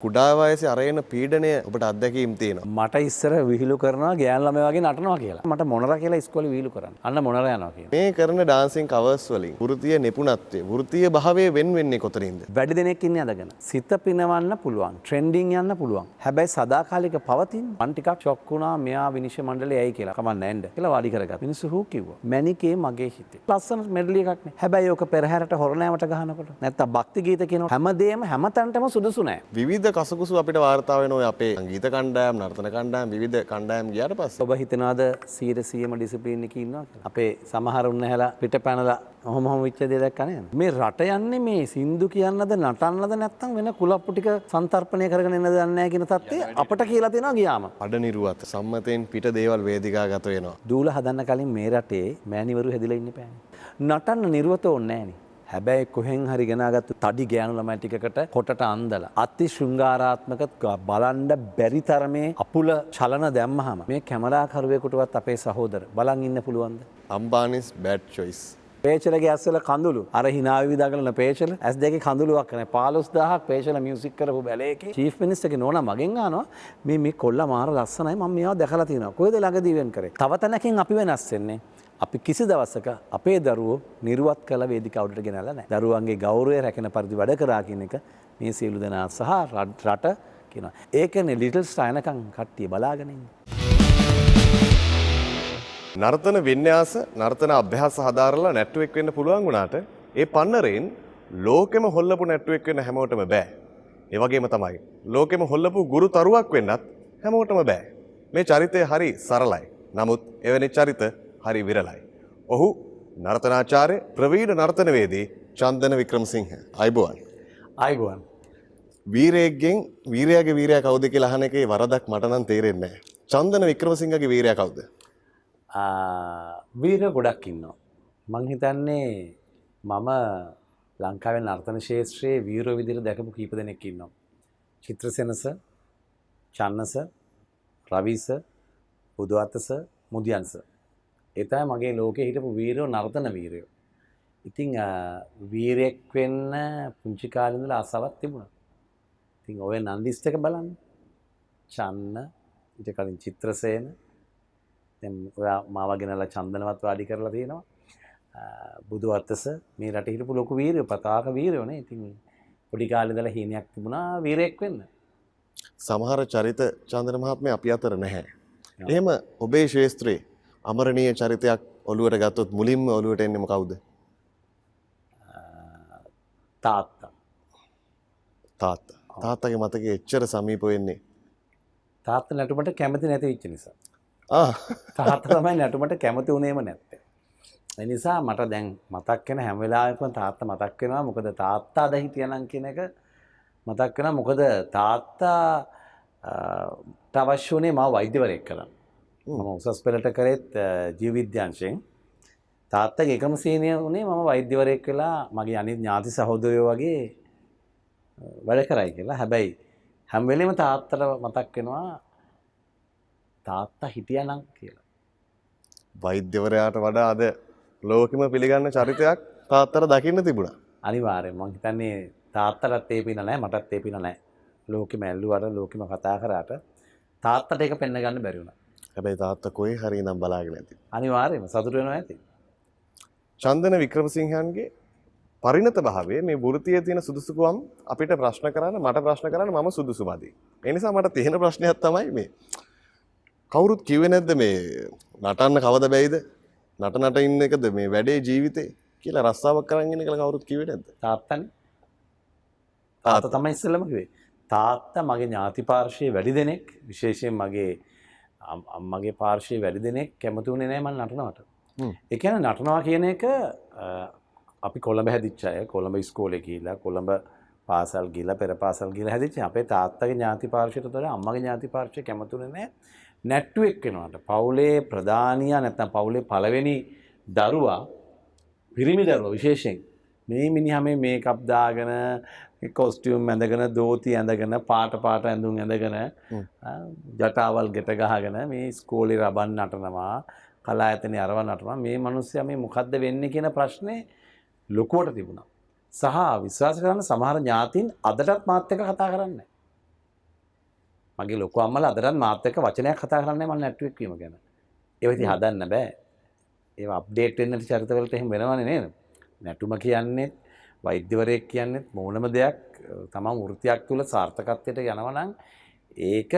කුඩා වයසේ අරගෙන පීඩනය ඔබට අත්දැකීම් තියෙනවා. මට ඉස්සර විහිළු කරනවා ගෑන් ළමයි වගේ නටනවා කියලා. මට මොනරා කියලා ඉස්කෝලේ විහිළු කරන්නේ. අන්න මොනරා යනවා කියලා. මේ කරන ඩාන්සින් කවර්ස් වලින් වෘත්තීය නිපුණත්වය, වෘත්තීය භාවය වෙන් වෙන්නේ කොතනින්ද? වැඩි දෙනෙක් ඉන්නේ අදගෙන. සිත පිනවන්න පුළුවන්. ට්‍රෙන්ඩින් යන්න පුළුවන්. හැබැයි සදාකාලික පවතින. මන් ටිකක් ෂොක් වුණා මෙයා විනිශ්චය මණ්ඩලයේ ඇයි කියලා. කමන්න නැන්ද කියලා වාඩි කරගත්තා. මිනිස්සු හූ කිව්වා. මැනිකේ මගේ හිතේ. ලස්සන මෙඩලි එකක් නේ. හැබැයි ඕක පෙරහැරට හොරණෑමට ගහනකොට නැත්තම් භක්ති ගීත කියන හැමදේම හැමතැනටම සුදුසු නෑ. විවිධ කසකුසු අපිට වාර්තා වෙනවා අපේ සංගීත කණ්ඩායම්, නර්තන කණ්ඩායම්, විවිධ කණ්ඩායම් ගියාට පස්සේ. ඔබ හිතනවාද 100%ම ඩිසිප්ලින් එකේ ඉන්නවා කියලා? අපේ සමහරුන් නැහැලා පිට පැනලා ඔහොම විච්ච දේ දැක්ක නේද? මේ රට යන්නේ මේ සින්දු කියන්නද නටන්නද නැත්නම් වෙන කුලප්පු ටික සන්තර්පණය කරගෙන එන්නද දන්නේ නැහැ කියන තත්ත්වය අපට කියලා තියෙනවා ගියාම. අඩ නිරුවත් සම්මතයෙන් පිට දේවල් වේදිකාගත වෙනවා. දූල හදන්න කලින් මේ රටේ මෑණිවරු හැදිලා ඉන්න බෑනේ. නටන්න නිර්වත ඕනේ නැහනේ. හැබැයි කොහෙන් හරි ගෙනාගත්තු තඩි ගෑනු ළමයි ටිකකට කොටට අන්දලා අති ශෘංගාරාත්මක බලන්න බැරි තරමේ අපුල චලන දැම්මහම මේ කැමරාකරුවෙකුටවත් අපේ සහෝදර බලන් ඉන්න පුළුවන්ද? අම්බානිස් බෑඩ් චොයිස්. පේචලගේ ඇස්වල කඳුළු අර hina විවිධ පේචල ඇස් දෙකේ කඳුළුවක් නැහැ 15000ක් පේචල මියුසික් කරපු බැලේකේ චීෆ් මිනිස්ටර්ගේ නෝනා මගෙන් අහනවා මේ කොල්ලා මාර ලස්සනයි මම මේවා දැකලා තියෙනවා කොහෙද ළඟදී වෙන් කරේ තව තැනකින් අපි වෙනස් වෙන්නේ අපි කිසි දවසක අපේ දරුවෝ නිර්වත් කළ වේදිකාවට ගෙනල්ලා නැහැ දරුවන්ගේ ගෞරවය රැකෙන පරිදි වැඩ කරා කියන එක මේ සියලු දෙනා සහ රට කියනවා ඒකනේ ලිටල් ස්ටයිනකම් කට්ටිය බලාගෙන ඉන්නේ නර්තන වින්‍යාස නර්තන අභ්‍යාස හදාරලා නැට්ටුවෙක් වෙන්න පුළුවන් වුණාට ඒ පන්නරෙන් ලෝකෙම හොල්ලපු නැට්ටුවෙක් වෙන්න හැමෝටම බෑ. ඒ වගේම තමයි ලෝකෙම හොල්ලපු ගුරු තරුවක් වෙන්නත් හැමෝටම බෑ. මේ චරිතය හරි සරලයි. නමුත් එවැනි චරිත හරි විරලයි. ඔහු නර්තනාචාර්ය ප්‍රවීණ නර්තනවේදී චන්දන වික්‍රමසිංහ. අයබෝවන්. අයබෝවන්. වීරයෙක්ගෙන් වීරයාගේ වීරයා කවුද කියලා අහන එකේ වරදක් මට නම් තේරෙන්නේ නැහැ. චන්දන වික්‍රමසිංහගේ වීරයා කවුද? වීර ගොඩක් ඉන්නවා. මං හිතන්නේ මම ලංකාවේ නර්තන ශාස්ත්‍රයේ වීරෝ විදිහට දැකපු කීප දෙනෙක් ඉන්නවා. චිත්‍රසෙනස, චන්නස, රවිස, බුදුවත්ස, මුදියන්ස. ඒ තමයි මගේ ලෝකේ හිටපු වීරයෝ නර්තන වීරයෝ. ඉතින් වීරයෙක් වෙන්න පුංචි කාලේ ඉඳලා ආසාවක් තිබුණා. ඉතින් ඔය නම් ලිස්ට් එක බලන්න. චන්න, ඊට කලින් චිත්‍රසේන දැන් ඔයා මාව ගෙනලා චන්දනවත් වාඩි කරලා තියෙනවා. බුදුවත්ස මේ රටේ හිටපු ලොකු වීරයෝ පතාක වීරයෝනේ. ඉතින් පොඩි කාලේ ඉඳලා හීනයක් තිබුණා වීරයෙක් වෙන්න. සමහර චරිත චන්දන මහත්මයා අපි අතර නැහැ. එහෙම ඔබේ ශාස්ත්‍රයේ අමරණීය චරිතයක් ඔළුවට ගත්තොත් මුලින්ම ඔළුවට එන්නේ මොකවුද? තාත්තා. තාත්තගේ මතකයේ එච්චර සමීප වෙන්නේ. තාත්තා නටුමට කැමති නැති වෙච්ච නිසා. තාත්තා තමයි නටුමට කැමති උනේම නැත්තේ. ඒ නිසා මට දැන් මතක් වෙන හැම වෙලාවෙකම තාත්තා මතක් වෙනවා. මොකද තාත්තා අද හිටියනම් කියන එක මතක් වෙනවා. මොකද තාත්තාට අවශ්‍ය වුණේ මාව වෛද්‍යවරයෙක් කරන්න. මම උසස් පෙළට කරේත් ජීව විද්‍යාංශයෙන්. තාත්තගේ එකම සීනිය උනේ මම වෛද්‍යවරයෙක් වෙලා මගේ අනිත් ඥාති සහෝදරයෝ වගේ වැඩ කරයි කියලා. හැබැයි හැම වෙලෙම තාත්තට මතක් වෙනවා තාත්තා හිටියානම් කියලා. වෛද්‍යවරයාට වඩා අද ලෝකෙම පිළිගන්න චරිතයක් තාත්තට දකින්න තිබුණා. අනිවාර්යෙන් මම හිතන්නේ තාත්තටත් ඒ පින නැහැ මටත් ඒ පින නැහැ. ලෝකෙම ඇල්ලුවාට ලෝකෙම කතා කරාට තාත්තට ඒක පෙන්න ගන්න බැරි වුණා. හැබැයි තාත්තා කොහේ හරි ඉඳන් බලාගෙන ඇති. අනිවාර්යෙන්ම සතුට වෙනවා ඇති. චන්දන වික්‍රමසිංහන්ගේ පරිණත භාවයේ මේ වෘත්තියේ තියෙන සුදුසුකම් අපිට ප්‍රශ්න කරන්න මට ප්‍රශ්න කරන්න මම සුදුසුමදි. ඒ නිසා මට තියෙන ප්‍රශ්නයක් තමයි මේ කවුරුත් කිව්වේ නැද්ද මේ නටන්න කවද බැයිද? නට ඉන්න එකද මේ වැඩේ ජීවිතේ කියලා රස්සාවක් කරන් ඉන්න කියලා කවුරුත් කිව්වේ නැද්ද? තාත්තනේ. තාත්තා තමයි ඉස්සෙල්ලම කිව්වේ. තාත්තා මගේ ඥාති පාර්ශ්වයේ වැඩි දෙනෙක් විශේෂයෙන් මගේ අම්මගේ පාර්ශ්වයේ වැඩි දෙනෙක් කැමති වුණේ නැහැ මම නටනවට. ඒ කියන්නේ නටනවා කියන එක අපි කොළඹ හැදිච්ච අය කොළඹ ඉස්කෝලේ ගිහිල්ලා කොළඹ පාසල් ගිහිල්ලා පෙර පාසල් ගිහිල්ලා හැදිච්ච අපේ තාත්තගේ ඥාති පාර්ශ්වයට වඩා අම්මගේ ඥාති පාර්ශ්වය කැමති වුණේ නැහැ. නැට්ටුවෙක් වෙනවට පවුලේ ප්‍රධානියා නැත්නම් පවුලේ පළවෙනි දරුවා පිරිමි දරුවා විශේෂයෙන් මේ මිනිහා මේ මේකප් දාගෙන කොස්ටියුම් ඇඳගෙන දෝති ඇඳගෙන පාට ඇඳුම් ඇඳගෙන ජටාවල් ගෙට ගහගෙන මේ ඉස්කෝලේ රබන් නටනවා කලායතනේ අරව නටනවා මේ මිනිස්සයා මේ මොකද්ද වෙන්නේ කියන ප්‍රශ්නේ ලොකුවට තිබුණා. සහ විශ්වාස කරන්න සමහර ඥාතීන් අදටත් මාත් එක්ක කතා කරන්නේ. මගේ ලොකු අම්මලා අදටත් මාත් එක්ක වචනයක් කතා කරන්නේ මම නැට්ටුවෙක් වීම ගැන. ඒව ඉතින් හදන්න බෑ. ඒව අප්ඩේට් වෙන්න චරිතවලට එහෙම වෙනවනේ නේද? නැටුම කියන්නේ වෛද්‍යවරයෙක් කියන්නේ මොනම දෙයක් තමන් වෘත්තියක් තුළ සාර්ථකත්වයට යනවා නම් ඒක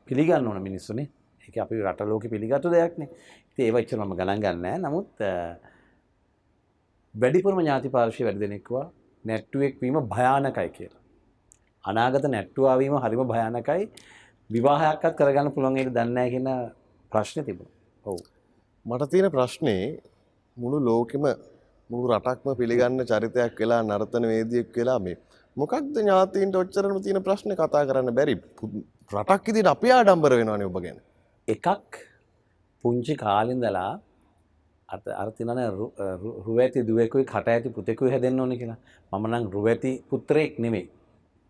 පිළිගන්න ඕන මිනිස්සුනේ. ඒක අපි රට ලෝකෙ පිළිගත්තු දෙයක්නේ. ඉතින් ඒව ඉච්චරම ගණන් ගන්න නැහැ. නමුත් වැඩිපුරම ඥාති පාර්ශ්වය වැඩි දෙනෙක් කිව්වා නැට්ටුවෙක් වීම භයානකයි කියලා. අනාගත නැට්ටුවා වීම හරිම භයානකයි. විවාහයක්වත් කරගන්න පුළුවන් ඒක දන්නේ නැහැ කියන ප්‍රශ්නේ තිබුණා. ඔව්. මට තියෙන ප්‍රශ්නේ මුළු ලෝකෙම මුළු රටක්ම පිළිගන්න චරිතයක් වෙලා නර්තන වේදියෙක් වෙලා මේ මොකක්ද ඥාතීන්ට ඔච්චරම තියෙන ප්‍රශ්නේ කතා කරන්න බැරි රටක් ඉදිරියට අපි ආඩම්බර වෙනවනේ ඔබ ගැන. එකක් පුංචි කාලේ ඉඳලා අර තියනනේ රුවැති දුවෙකුයි කට ඇති පුතෙකුයි හැදෙන්න ඕනේ කියලා. මම නම් රුවැති පුත්‍රයෙක් නෙමෙයි.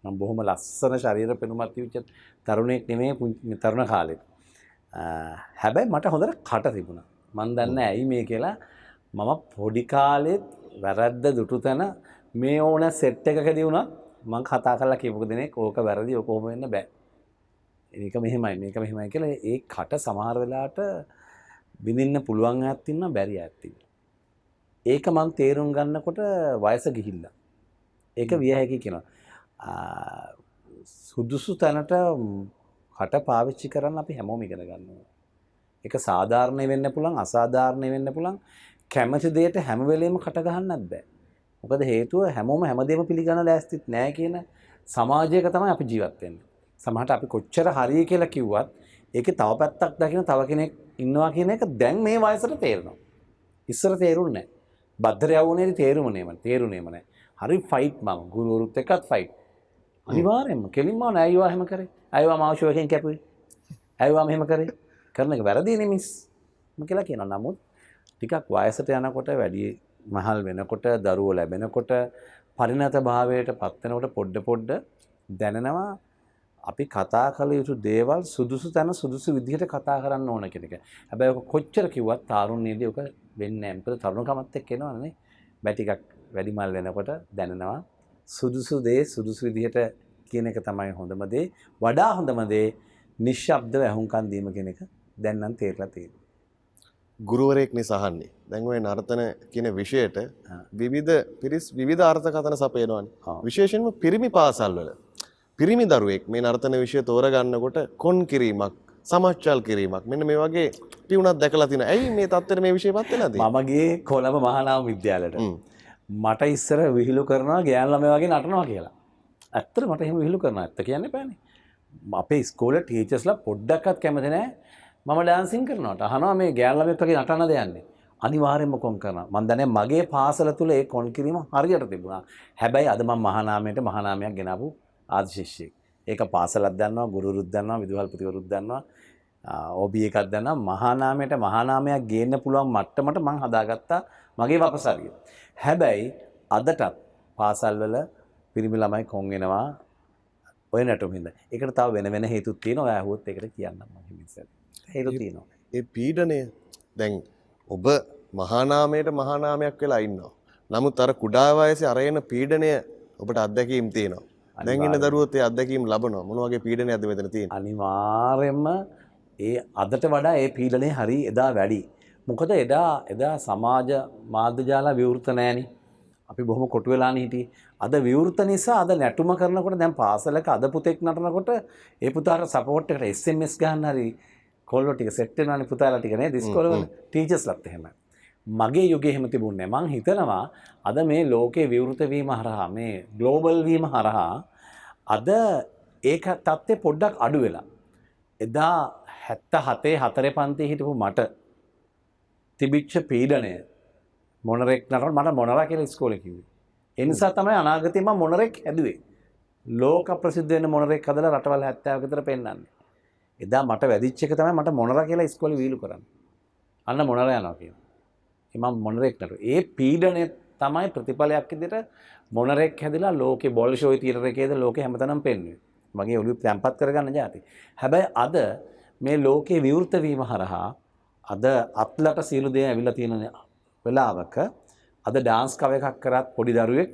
මම බොහොම ලස්සන ශරීර පෙනුමක් තිබිච්ච තරුණයෙක් නෙමෙයි තරුණ කාලේ. හැබැයි මට හොඳට කට තිබුණා. මන් දන්නේ ඇයි මේ කියලා. මම පොඩි කාලෙත් වැරද්ද දුටු තැන මේ ඕන සෙට් එකකදී වුණා මම කතා කරලා කියපු දෙනෙක් ඕක වැරදි ඕක කොහොම වෙන්න බෑ. මේක මෙහෙමයි මේක මෙහෙමයි කියලා ඒ කට සමහර වෙලාවට විඳින්න පුළුවන් අයත් ඉන්නවා බැරි අයත් ඉන්නවා. ඒක මම තේරුම් ගන්නකොට වයස ගිහිල්ලා. ඒක විය හැකි කියනවා. සුදුසු තැනට කට පාවිච්චි කරන්න අපි හැමෝම ඉගෙන ගන්න ඕනේ. ඒක සාධාරණ වෙන්න පුළුවන් අසාධාරණ වෙන්න පුළුවන්. කැමති දෙයට හැම වෙලෙම කට ගහන්නත් බෑ. මොකද හේතුව හැමෝම හැමදේම පිළිගන්න ලෑස්තිත් නෑ කියන සමාජයක තමයි අපි ජීවත් වෙන්නේ. සමහරට අපි කොච්චර හරිය කියලා කිව්වත් ඒකේ තව පැත්තක් දකින්න තව කෙනෙක් ඉන්නවා කියන එක දැන් මේ වයසට තේරෙනවා. ඉස්සර තේරුන්නේ නෑ. බද්දර යවුනේදී තේරුණේම නෑ. හරි ෆයිට් මම ගුරුවරුත් එක්කත් ෆයිට්. අනිවාර්යෙන්ම කෙලින්ම නෑ අයියෝ එහෙම කරේ. අයියෝ මාෂෝ එකෙන් කැපුවේ. අයියෝ මෙහෙම කරේ. කරන එක වැරදිනේ මිස්. මම කියලා කියනවා. නමුත් ටිකක් වයසට යනකොට වැඩි මහල් වෙනකොට දරුවෝ ලැබෙනකොට පරිණත භාවයට පත් වෙනකොට පොඩ දැනෙනවා අපි කතා කළ යුතු දේවල් සුදුසු තැන සුදුසු විදිහට කතා කරන්න ඕන කියන එක. හැබැයි ඔක කොච්චර කිව්වත් තාරුණ්‍යයේදී ඔක වෙන්නේ නැහැ. මොකද තරුණකමත් එක්ක එනවනේ. බෑ ටිකක් වැඩිමල් වෙනකොට දැනෙනවා සුදුසු දේ සුදුසු විදිහට කියන එක තමයි හොඳම දේ. වඩා හොඳම දේ නිශ්ශබ්දව ඇහුම්කන් දීම කියන එක දැන් නම් තේරලා තියෙනවා. ගුරුවරයෙක් නිසාහන්නේ. දැන් ඔය නර්තන කියන විෂයට විවිධ අර්ථකථන සපයනවානේ. විශේෂයෙන්ම පිරිමි පාසල් වල පිරිමි දරුවෙක් මේ නර්තන විෂය තෝරගන්නකොට කොන් කිරීමක්, සමච්චල් කිරීමක් මෙන්න මේ වගේ පියුණක් දැකලා තිනවා. ඇයි මේ තත්ත්වෙට මේ විෂයපත් වෙලාද? මම ගියේ කොළඹ මහානාම විද්‍යාලයට. මට ඉස්සර විහිළු කරනවා ගෑන් ළමයි වගේ නටනවා කියලා. ඇත්තට මට එහෙම විහිළු කරනවා. ඇත්ත කියන්න එපානේ. අපේ ඉස්කෝලේ ටීචර්ස්ලා පොඩ්ඩක්වත් කැමති නැහැ. මම ඩාන්සින් කරනවට අහනවා මේ ගෑන් ළමෙක් වගේ නටනද යන්නේ. අනිවාර්යෙන්ම කොන් කරනවා. මම දන්නේ මගේ පාසල තුල ඒ කොන් කිරීම හරියට තිබුණා. හැබැයි අද මම මහානාමයක් ගෙනාවු ආදි ශිෂ්‍යෙක්. ඒක පාසලක් දන්නවා, ගුරුවරුත් දන්නවා, විදුහල්පතිවරුත් දන්නවා, OB එකක් දන්නවා. මහානාමයක් ගේන්න පුළුවන් මට්ටමට මම හදාගත්තා මගේ වපසරිය. හැබැයි අදටත් පාසල් වල පිරිමි ළමයි කොන් වෙනවා ඔය නැටුම් හින්දා. ඒකට තව වෙන හේතුත් තියෙනවා. ඔය අහුවොත් ඒකට කියන්නම් මම හිමිසෙත්. හේතු තියෙනවා. ඒ පීඩනය දැන් ඔබ මහානාමයක් වෙලා ඉන්නවා. නමුත් අර කුඩා වයසේ අරගෙන පීඩනය ඔබට අත්දැකීම් තියෙනවා. දැන් ඉන්න දරුවෝත් ඒ අත්දැකීම් ලබනවා. මොන වගේ පීඩනයක්ද මෙතන තියෙන්නේ? අනිවාර්යයෙන්ම ඒ අදට වඩා ඒ පීඩනය හරි එදා වැඩි. මොකද එදා සමාජ මාධ්‍ය ජාල විවෘත නැහෙනි. අපි බොහොම කොටු වෙලානේ හිටියේ. අද විවෘත නිසා අද නැටුම කරනකොට දැන් පාසලක අද පුතෙක් නටනකොට ඒ පුතාට සපෝට් එකට SMS ගන්න හරි කොල්ලෝ ටික සෙට් වෙනවානේ පුතාලා ටික නේද ඉස්කෝලේ ටීචර්ස්ලාත් එහෙමයි. මගේ යුගයේ එහෙම තිබුණේ නැහැ. මං හිතනවා අද මේ ලෝකේ විවෘත වීම හරහා මේ ග්ලෝබල් වීම හරහා අද ඒක තත්ත්වය පොඩ්ඩක් අඩු වෙලා. එදා 77 4 පන්තියේ හිටපු මට තිබිච්ච පීඩනය මොනරෙක් නටන මට මොනරා කියලා ඉස්කෝලේ කිව්වේ. ඒ නිසා තමයි අනාගතේ මම මොනරෙක් හැදුවේ. ලෝක ප්‍රසිද්ධ වෙන මොනරෙක් හදලා රටවල් 70ක විතර පෙන්නන්නේ. එදා මට වැදිච්ච එක තමයි මට මොනරා කියලා ඉස්කෝලේ වීලු කරන්නේ. අන්න මොනරා යනවා කියනවා. මම මොනරෙක් නටුවා. ඒ පීඩනය තමයි ප්‍රතිඵලයක් විදිහට මොනරෙක් හැදලා ලෝකේ බොල්ෂොයි තියටර් එකේද ලෝකේ හැමතැනම පෙන්වන්නේ. මගේ ඔළුව තැම්පත් කරගන්න જાති. හැබැයි අද මේ ලෝකේ විවෘත වීම හරහා අද අත්ලට සියලු දේ ඇවිල්ලා තියෙන වෙලාවක අද ඩාන්ස් කව එකක් කරත් පොඩි දරුවෙක්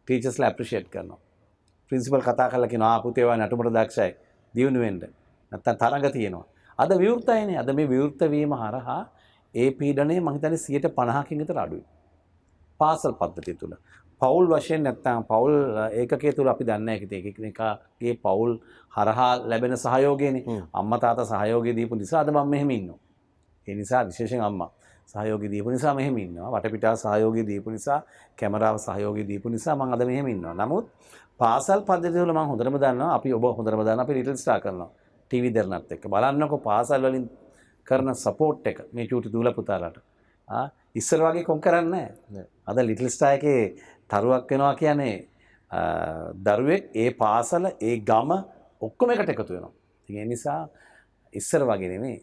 ටීචර්ස්ලා ඇප්‍රීෂিয়েට් කරනවා. ප්‍රින්සිපල් කතා කරලා කියනවා පුතේ ඔයා නටුමට දක්ෂයි. දියුණු වෙන්න. නැත්තම් තරඟ තියෙනවා. අද විවෘතයිනේ. අද මේ විවෘත වීම හරහා ඒ පීඩනය මම හිතන්නේ 50%කින් විතර අඩුයි. පාසල් පද්ධතිය තුල. පවුල් වශයෙන් නැත්තම් පවුල් ඒකකයේ තුල අපි දන්නේ නැහැ එකිනෙකාගේ පවුල් හරහා ලැබෙන සහයෝගයනේ. අම්මා තාත්තා සහයෝගය දීපු නිසා අද මම මෙහෙම ඉන්නවා. ඒ නිසා විශේෂයෙන් අම්මා සහයෝගය දීපු නිසා මෙහෙම ඉන්නවා. වටපිටාව සහයෝගය දීපු නිසා, කැමරාව සහයෝගය දීපු නිසා මම අද මෙහෙම ඉන්නවා. නමුත් පාසල් පද්ධතිය වල මම හොඳටම දන්නවා අපි ඔබ හොඳටම දන්නවා අපි ලිටල් ස්ටාර් කරනවා. ටීවී දරනත් එක්ක බලන්නකො පාසල් වලින් කරන සපෝට් එක මේ චූටි දූල පුතාලාට. ඉස්සර වගේ කොම් කරන්නේ නැහැ. අද ලිටල් ස්ටාර් එකේ තරුවක් වෙනවා කියන්නේ දරුවෙක් ඒ පාසල ඒ ගම ඔක්කොම එකට එකතු වෙනවා. ඉතින් ඒ නිසා ඉස්සර වගේ නෙමෙයි.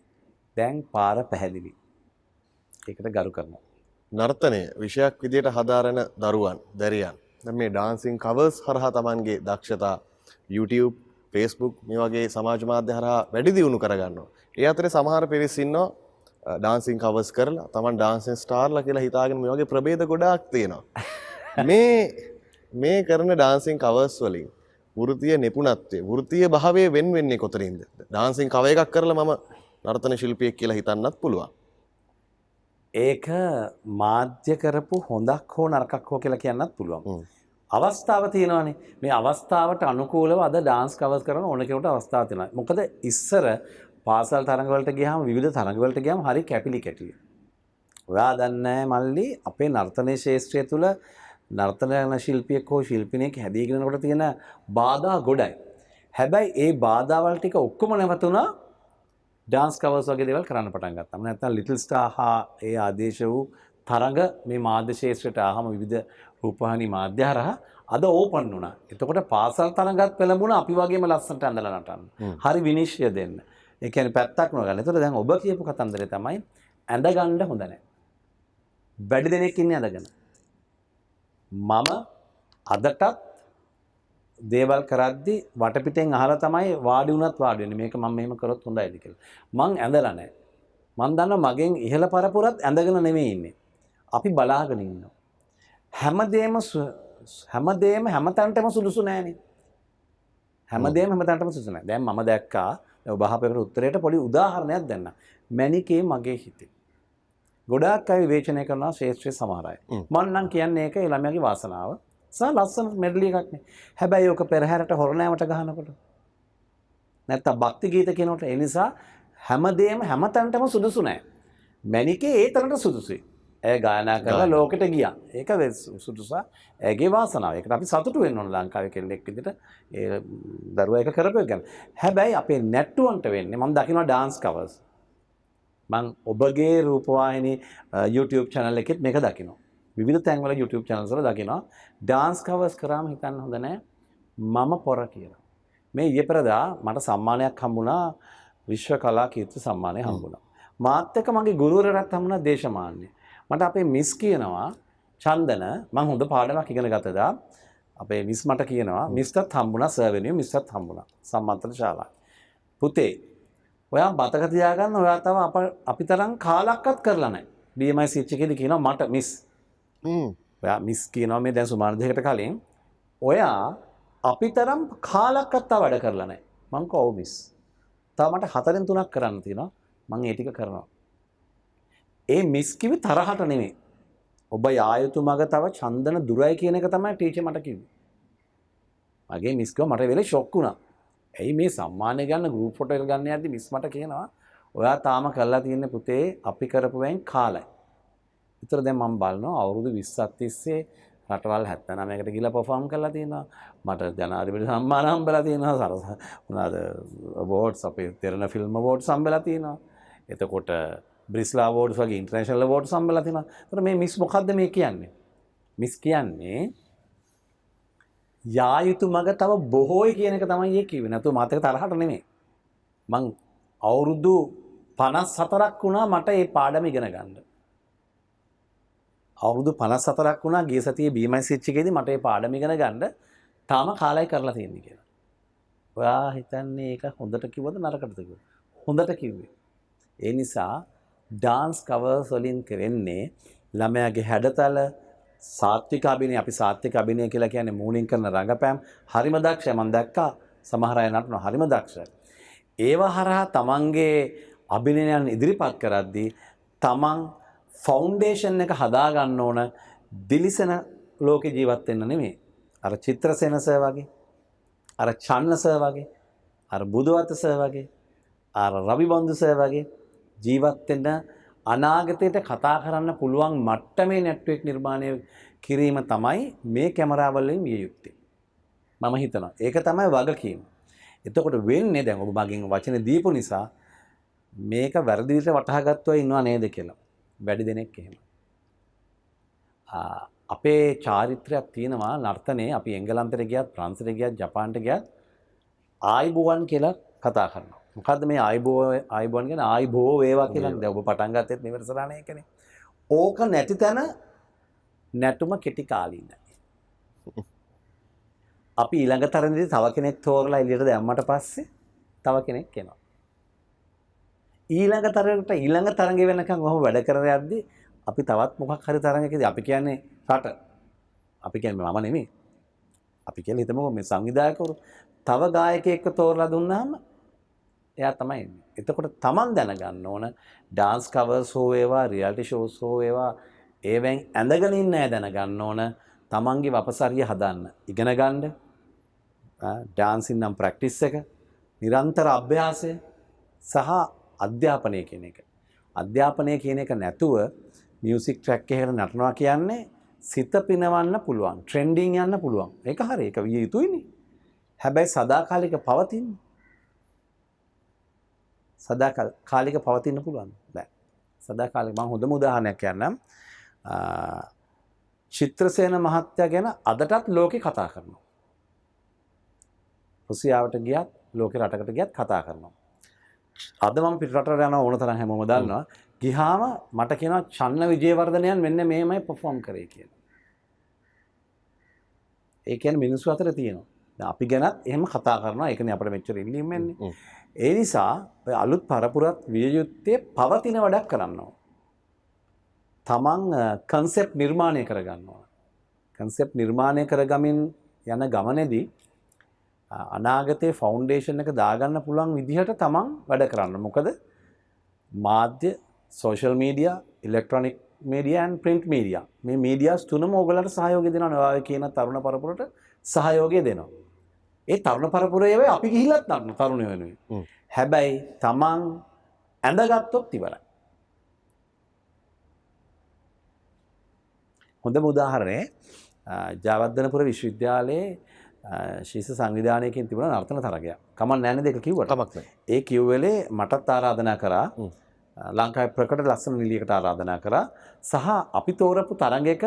දැන් පාර පැහැදිලි. ඒකට ගරු කරනවා. නර්තනය විෂයක් විදියට හදාරන දරුවන් දැරියන් දැන් මේ ඩාන්සින් කවර්ස් හරහා Tamanගේ දක්ෂතා YouTube Facebook මේ වගේ සමාජ මාධ්‍ය හරහා වැඩි දියුණු කරගන්නවා. ඒ අතරේ සමහර පිරිස් ඉන්නවා ඩාන්සින් කවර්ස් කරලා Taman ඩාන්සින් ස්ටාර්ලා කියලා හිතාගෙන මේ වගේ ප්‍රභේද ගොඩාක් තියෙනවා. මේ කරන ඩාන්සින් කවර්ස් වලින් වෘත්තීය නිපුණත්වය වෘත්තීය භාවයේ වෙන් වෙන්නේ කොතනින්ද? ඩාන්සින් කවර් එකක් කරලා මම නර්තන ශිල්පියෙක් කියලා හිතන්නත් පුළුවන්. ඒක මාධ්‍ය කරපු හොඳක් හෝ නරකක් හෝ කියලා කියන්නත් පුළුවන්. අවස්ථාව තියෙනවානේ. මේ අවස්ථාවට අනුකූලව අද ඩාන්ස් කවර්ස් කරන ඕන කෙනෙකුට අවස්ථාවක් තියෙනවා. මොකද ඉස්සර පාසල් තරඟ වලට ගියාම විවිධ තරඟ වලට ගියාම හරි කැපිලි කැටිලි. ඔයා දන්නේ මල්ලි අපේ නර්තනයේ ශාස්ත්‍රය තුල නර්තන ශිල්පියෙක් හෝ ශිල්පිනියෙක් හැදීගෙන යනකොට තියෙන බාධා ගොඩයි. හැබැයි ඒ බාධාවල් ටික ඔක්කොම නැවතුණා ඩාන්ස් කවර්ස් වගේ දේවල් කරන්න පටන් ගත්තා. නැත්නම් ලිටල් ස්ටාර් හා ඒ ආදේශ වූ තරඟ මේ මාධ්‍ය ශාස්ත්‍රයට ආවම විවිධ රූපවාහිනී මාධ්‍ය හරහා අද ඕපන් වුණා. එතකොට පාසල් තරඟත් පෙළඹුණා අපි වගේම ලස්සනට ඇඳලා නටන්න. හරි විනිශ්චය දෙන්න. ඒ කියන්නේ පැත්තක් නොගන්න. එතකොට දැන් ඔබ කියපු කතන්දරේ තමයි ඇඳ ගන්න හොඳ නැහැ. වැඩි දෙනෙක් ඉන්නේ ඇඳගෙන. මම අදටත් දේවල් කරද්දි වටපිටෙන් අහලා තමයි වාඩි වුණත් වාඩි වෙන්නේ. මේක මම මෙහෙම කරොත් හොඳයිද කියලා. මං ඇඳලා නැහැ. මං දන්නවා මගෙන් ඉහළ පරපුරත් ඇඳගෙන නෙමෙයි ඉන්නේ. අපි බලාගෙන ඉන්නවා. හැමදේම හැමතැනටම සුදුසු නෑනේ. හැමදේම හැමතැනටම සුදුසු නෑ. දැන් මම දැක්කා ඔබ අහපේකට උත්තරයට පොඩි උදාහරණයක් දෙන්න. මැනිකේ මගේ හිතේ. ගොඩාක් අය විවේචනය කරනවා ශ්‍රේෂ්ඨ සමහර අය. මම නම් කියන්නේ ඒක ඒ ළමයාගේ වාසනාව. ලස්සන මෙඩලි එකක් නේ. හැබැයි ඔක පෙරහැරට හොරණෑමට ගහනකොට නැත්තම් භක්ති ගීත කියනකොට ඒ නිසා හැමදේම හැමතැනටම සුදුසු නෑ. මැනිකේ ඒ තරමට සුදුසුයි. ඇය ගායනා කරලා ලෝකෙට ගියා. ඒක සුදුසා. ඇගේ වාසනාව. ඒකට අපි සතුටු වෙන්න ඕන ලංකාවේ කෙල්ලෙක් විදිහට ඒ දරුවා එක කරපු එක ගැන. හැබැයි අපේ නැට්ටුවන්ට වෙන්නේ මම දකිනවා ඩාන්ස් කවර්ස්. මම ඔබගේ රූපවාහිනී YouTube channel එකෙත් මේක දකිනවා. විවිධ තැන්වල YouTube channels වල දකිනවා ඩාන්ස් කවර්ස් කරාම හිතන්න හොඳ නැහැ මම පොර කියලා. මේ ඊයේ පෙරදා මට සම්මානයක් හම්බුණා විශ්ව කලා කීර්ති සම්මානය හම්බුණා. මාත් එක්ක මගේ ගුරුවරයාත් හම්බුණා දේශමාන්‍ය. මට අපේ මිස් කියනවා චන්දන මම හොඳ පාඩමක් ඉගෙන ගත්තදා අපේ මිස් මට කියනවා මිස්ටත් හම්බුණා සර් වෙනුවෙන් මිස්ටත් හම්බුණා සම්මන්ත්‍රණ ශාලාවේ. පුතේ ඔයා මතක තියාගන්න ඔයා තව අපි තරම් කාලක්වත් කරලා නැහැ. BMI ස්විච් එකේදී කියනවා මට මිස් ඔයා මිස් කියනවා මේ දැන් සුමාන දෙකකට කලින් ඔයා අපි තරම් කාලක්වත් වැඩ කරලා නැහැ. මං කව මිස්. තව මට 4න් 3ක් කරන්න තියෙනවා. මං ඒ ටික කරනවා. ඒ මිස් කිව්වේ තරහට නෙමෙයි. ඔබ යා යුතු මග තව චන්දන දුරයි කියන එක තමයි ටීචර් මට කිව්වේ. මගේ මිස් කිව්වා මට වෙලේ ෂොක් වුණා. ඇයි මේ සම්මානය ගන්න ගෲප් ෆොටෝ එක ගන්න යද්දි මිස් මට කියනවා ඔයා තාම කරලා තියෙන පුතේ අපි කරපු වෙන් කාලයි. විතර දැන් මම බලනවා අවුරුදු 20ක් තිස්සේ රටවල් 79කට ගිහලා පර්ෆෝම් කරලා තියෙනවා. මට ජනාධිපති සම්මාන හම්බෙලා තියෙනවා. සරස මොනවාද අවෝඩ්ස් අපේ තෙරණ ෆිල්ම් අවෝඩ්ස් හම්බෙලා තියෙනවා. එතකොට බ්‍රිස්ලා අවෝඩ්ස් වගේ ඉන්ටර්නැෂනල් අවෝඩ්ස් හම්බෙලා තියෙනවා. ඒතර මේ මිස් මොකද්ද මේ කියන්නේ? මිස් කියන්නේ යා යුතු මග තව බොහෝයි කියන එක තමයි ඒ කිව්වේ. නැතුව මාත් එක තරහට නෙමෙයි. මං අවුරුදු 54ක් වුණා මට මේ පාඩම ඉගෙන ගන්න. අවුරුදු 54ක් වුණා ගිය සතියේ BMI ස්විච් එකේදී මට මේ පාඩම ඉගෙන ගන්න තාම කාලය කරලා තියෙන්නේ කියලා. ඔයා හිතන්නේ ඒක හොඳට කිව්වද නරකටද කිව්වද? හොඳට කිව්වේ. ඒ නිසා ඩාන්ස් කවර්ස් වලින් කරන්නේ ළමයාගේ හැඩතල සාත්වික අභිනය අපි සාත්වික අභිනය කියලා කියන්නේ මූණින් කරන රංගපෑම් හරිම දක්ෂයි. මම දැක්කා සමහර අය නටනවා හරිම දක්ෂයි. ඒව හරහා තමන්ගේ අභිනයයන් ඉදිරිපත් කරද්දී තමන් ෆවුන්ඩේෂන් එක හදා ගන්න ඕන දිලිසෙන ලෝකේ ජීවත් වෙන්න නෙමෙයි. අර චිත්‍රසේන සර් වගේ, අර චන්න සර් වගේ, අර බුදුවත සර් වගේ, අර රවිබන්දු සර් වගේ ජීවත් වෙන්න අනාගතයට කතා කරන්න පුළුවන් මට්ටමේ නෙට්වර්ක් නිර්මාණය කිරීම තමයි මේ කැමරාවලින් විය යුත්තේ. මම හිතනවා. ඒක තමයි වගකීම. එතකොට වෙන්නේ දැන් ඔබ මගෙන් වචන දීපු නිසා මේක වැරදි විදිහට වටහා ගත්තව ඉන්නවා නේද කියලා. වැඩි දෙනෙක් එහෙම. අපේ චාරිත්‍රයක් තියෙනවා නර්තනයේ අපි එංගලන්තෙට ගියත් ප්‍රංශයට ගියත් ජපාන්ට ගියත් ආයිබෝවන් කියලා කතා කරනවා. මොකද්ද මේ ආයිබෝවන් කියන්නේ ආයිබෝ වේවා කියලා. දැන් ඔබ පටන් ගත්තෙත් නිවර්සලානේ ඒකනේ. ඕක නැති තැන නැටුම කෙටි කාලීනයි. අපි ඊළඟ තරඟෙදී තව කෙනෙක් තෝරලා එළියට දැම්මට පස්සේ තව කෙනෙක් එනවා. ඊළඟ තරඟ වෙනකන් ඔහොම වැඩ කරගෙන යද්දී අපි තවත් මොකක් හරි තරඟයකදී අපි කියන්නේ රට. අපි කියන්නේ මම නෙමෙයි. අපි කියලා හිතමුකෝ මේ සංවිධායකවරු තව ගායකයෙක්ව තෝරලා දුන්නාම එයා තමයි එන්නේ. එතකොට Taman දැනගන්න ඕන ඩාන්ස් කවර්ස් හෝ වේවා රියැලිටි ෂෝස් හෝ වේවා ඒවෙන් ඇඳගෙන ඉන්න අය දැනගන්න ඕන Tamanගේ වපසරිය හදන්න. ඉගෙන ගන්න ඩාන්සින් නම් ප්‍රැක්ටිස් එක නිරන්තර අභ්‍යාසය සහ අධ්‍යාපනය කියන එක. අධ්‍යාපනය කියන එක නැතුව මියුසික් ට්‍රැක් එකකට නටනවා කියන්නේ සිත පිනවන්න පුළුවන්. ට්‍රෙන්ඩින් යන්න පුළුවන්. ඒක හරි. ඒක විය යුතුයිනේ. හැබැයි සදාකාලික පවතින. සදාකාලික පවතින්න පුළුවන්. බෑ. සදාකාලික මම හොඳම උදාහරණයක් කියන්නම්. චිත්‍රසේන මහත්තයා ගැන අදටත් ලෝකේ කතා කරනවා. රුසියාවට ගියත් ලෝකේ රටකට ගියත් කතා කරනවා. අද මම පිටරටට යනවා ඕන තරම් හැමෝම දන්නවා. ගිහාම මට කියනවා චන්න විජේවර්ධනයන් මෙන්න මෙහෙමයි පර්ෆෝම් කරේ කියලා. ඒ කියන්නේ මිනිස්සු අතර තියෙනවා. දැන් අපි ගැනත් එහෙම කතා කරනවා. ඒකනේ අපිට මෙච්චර ඉල්ලීම් වෙන්නේ. ඒ නිසා ඔය අලුත් පරපුරත් විය යුත්තේ පවතින වැඩක් කරන්න ඕන. තමන් කන්සෙප්ට් නිර්මාණය කරගන්න ඕන. කන්සෙප්ට් නිර්මාණය කරගමින් යන ගමනේදී අනාගතයේ ෆවුන්ඩේෂන් එක දාගන්න පුළුවන් විදිහට තමන් වැඩ කරන්න. මොකද මාධ්‍ය, social media, electronic media and print media මේ මීඩියාස් තුනම ඕගලන්ට සහයෝගය දෙනවා. ඔය කියන තරුණ පරපුරට සහයෝගය දෙනවා. ඒ තරුණ පරපුරේ වෙයි අපි ගිහිල්ලත් නටන තරුණ වෙනුවෙන්. හැබැයි තමන් ඇඳගත්තොත් ඉවරයි. හොඳම උදාහරණය ජයවර්ධනපුර විශ්වවිද්‍යාලයේ ශිෂ්‍ය සංවිධානයකින් තිබුණ නර්තන තරගයක්. කමක් නැහැ නේද ඒක කිව්වට? කමක් නැහැ. ඒ කිව්වෙලේ මටත් ආරාධනා කරා. ලංකාවේ ප්‍රකට ලස්සන නිලියකට ආරාධනා කරා. සහ අපි තෝරපු තරගයක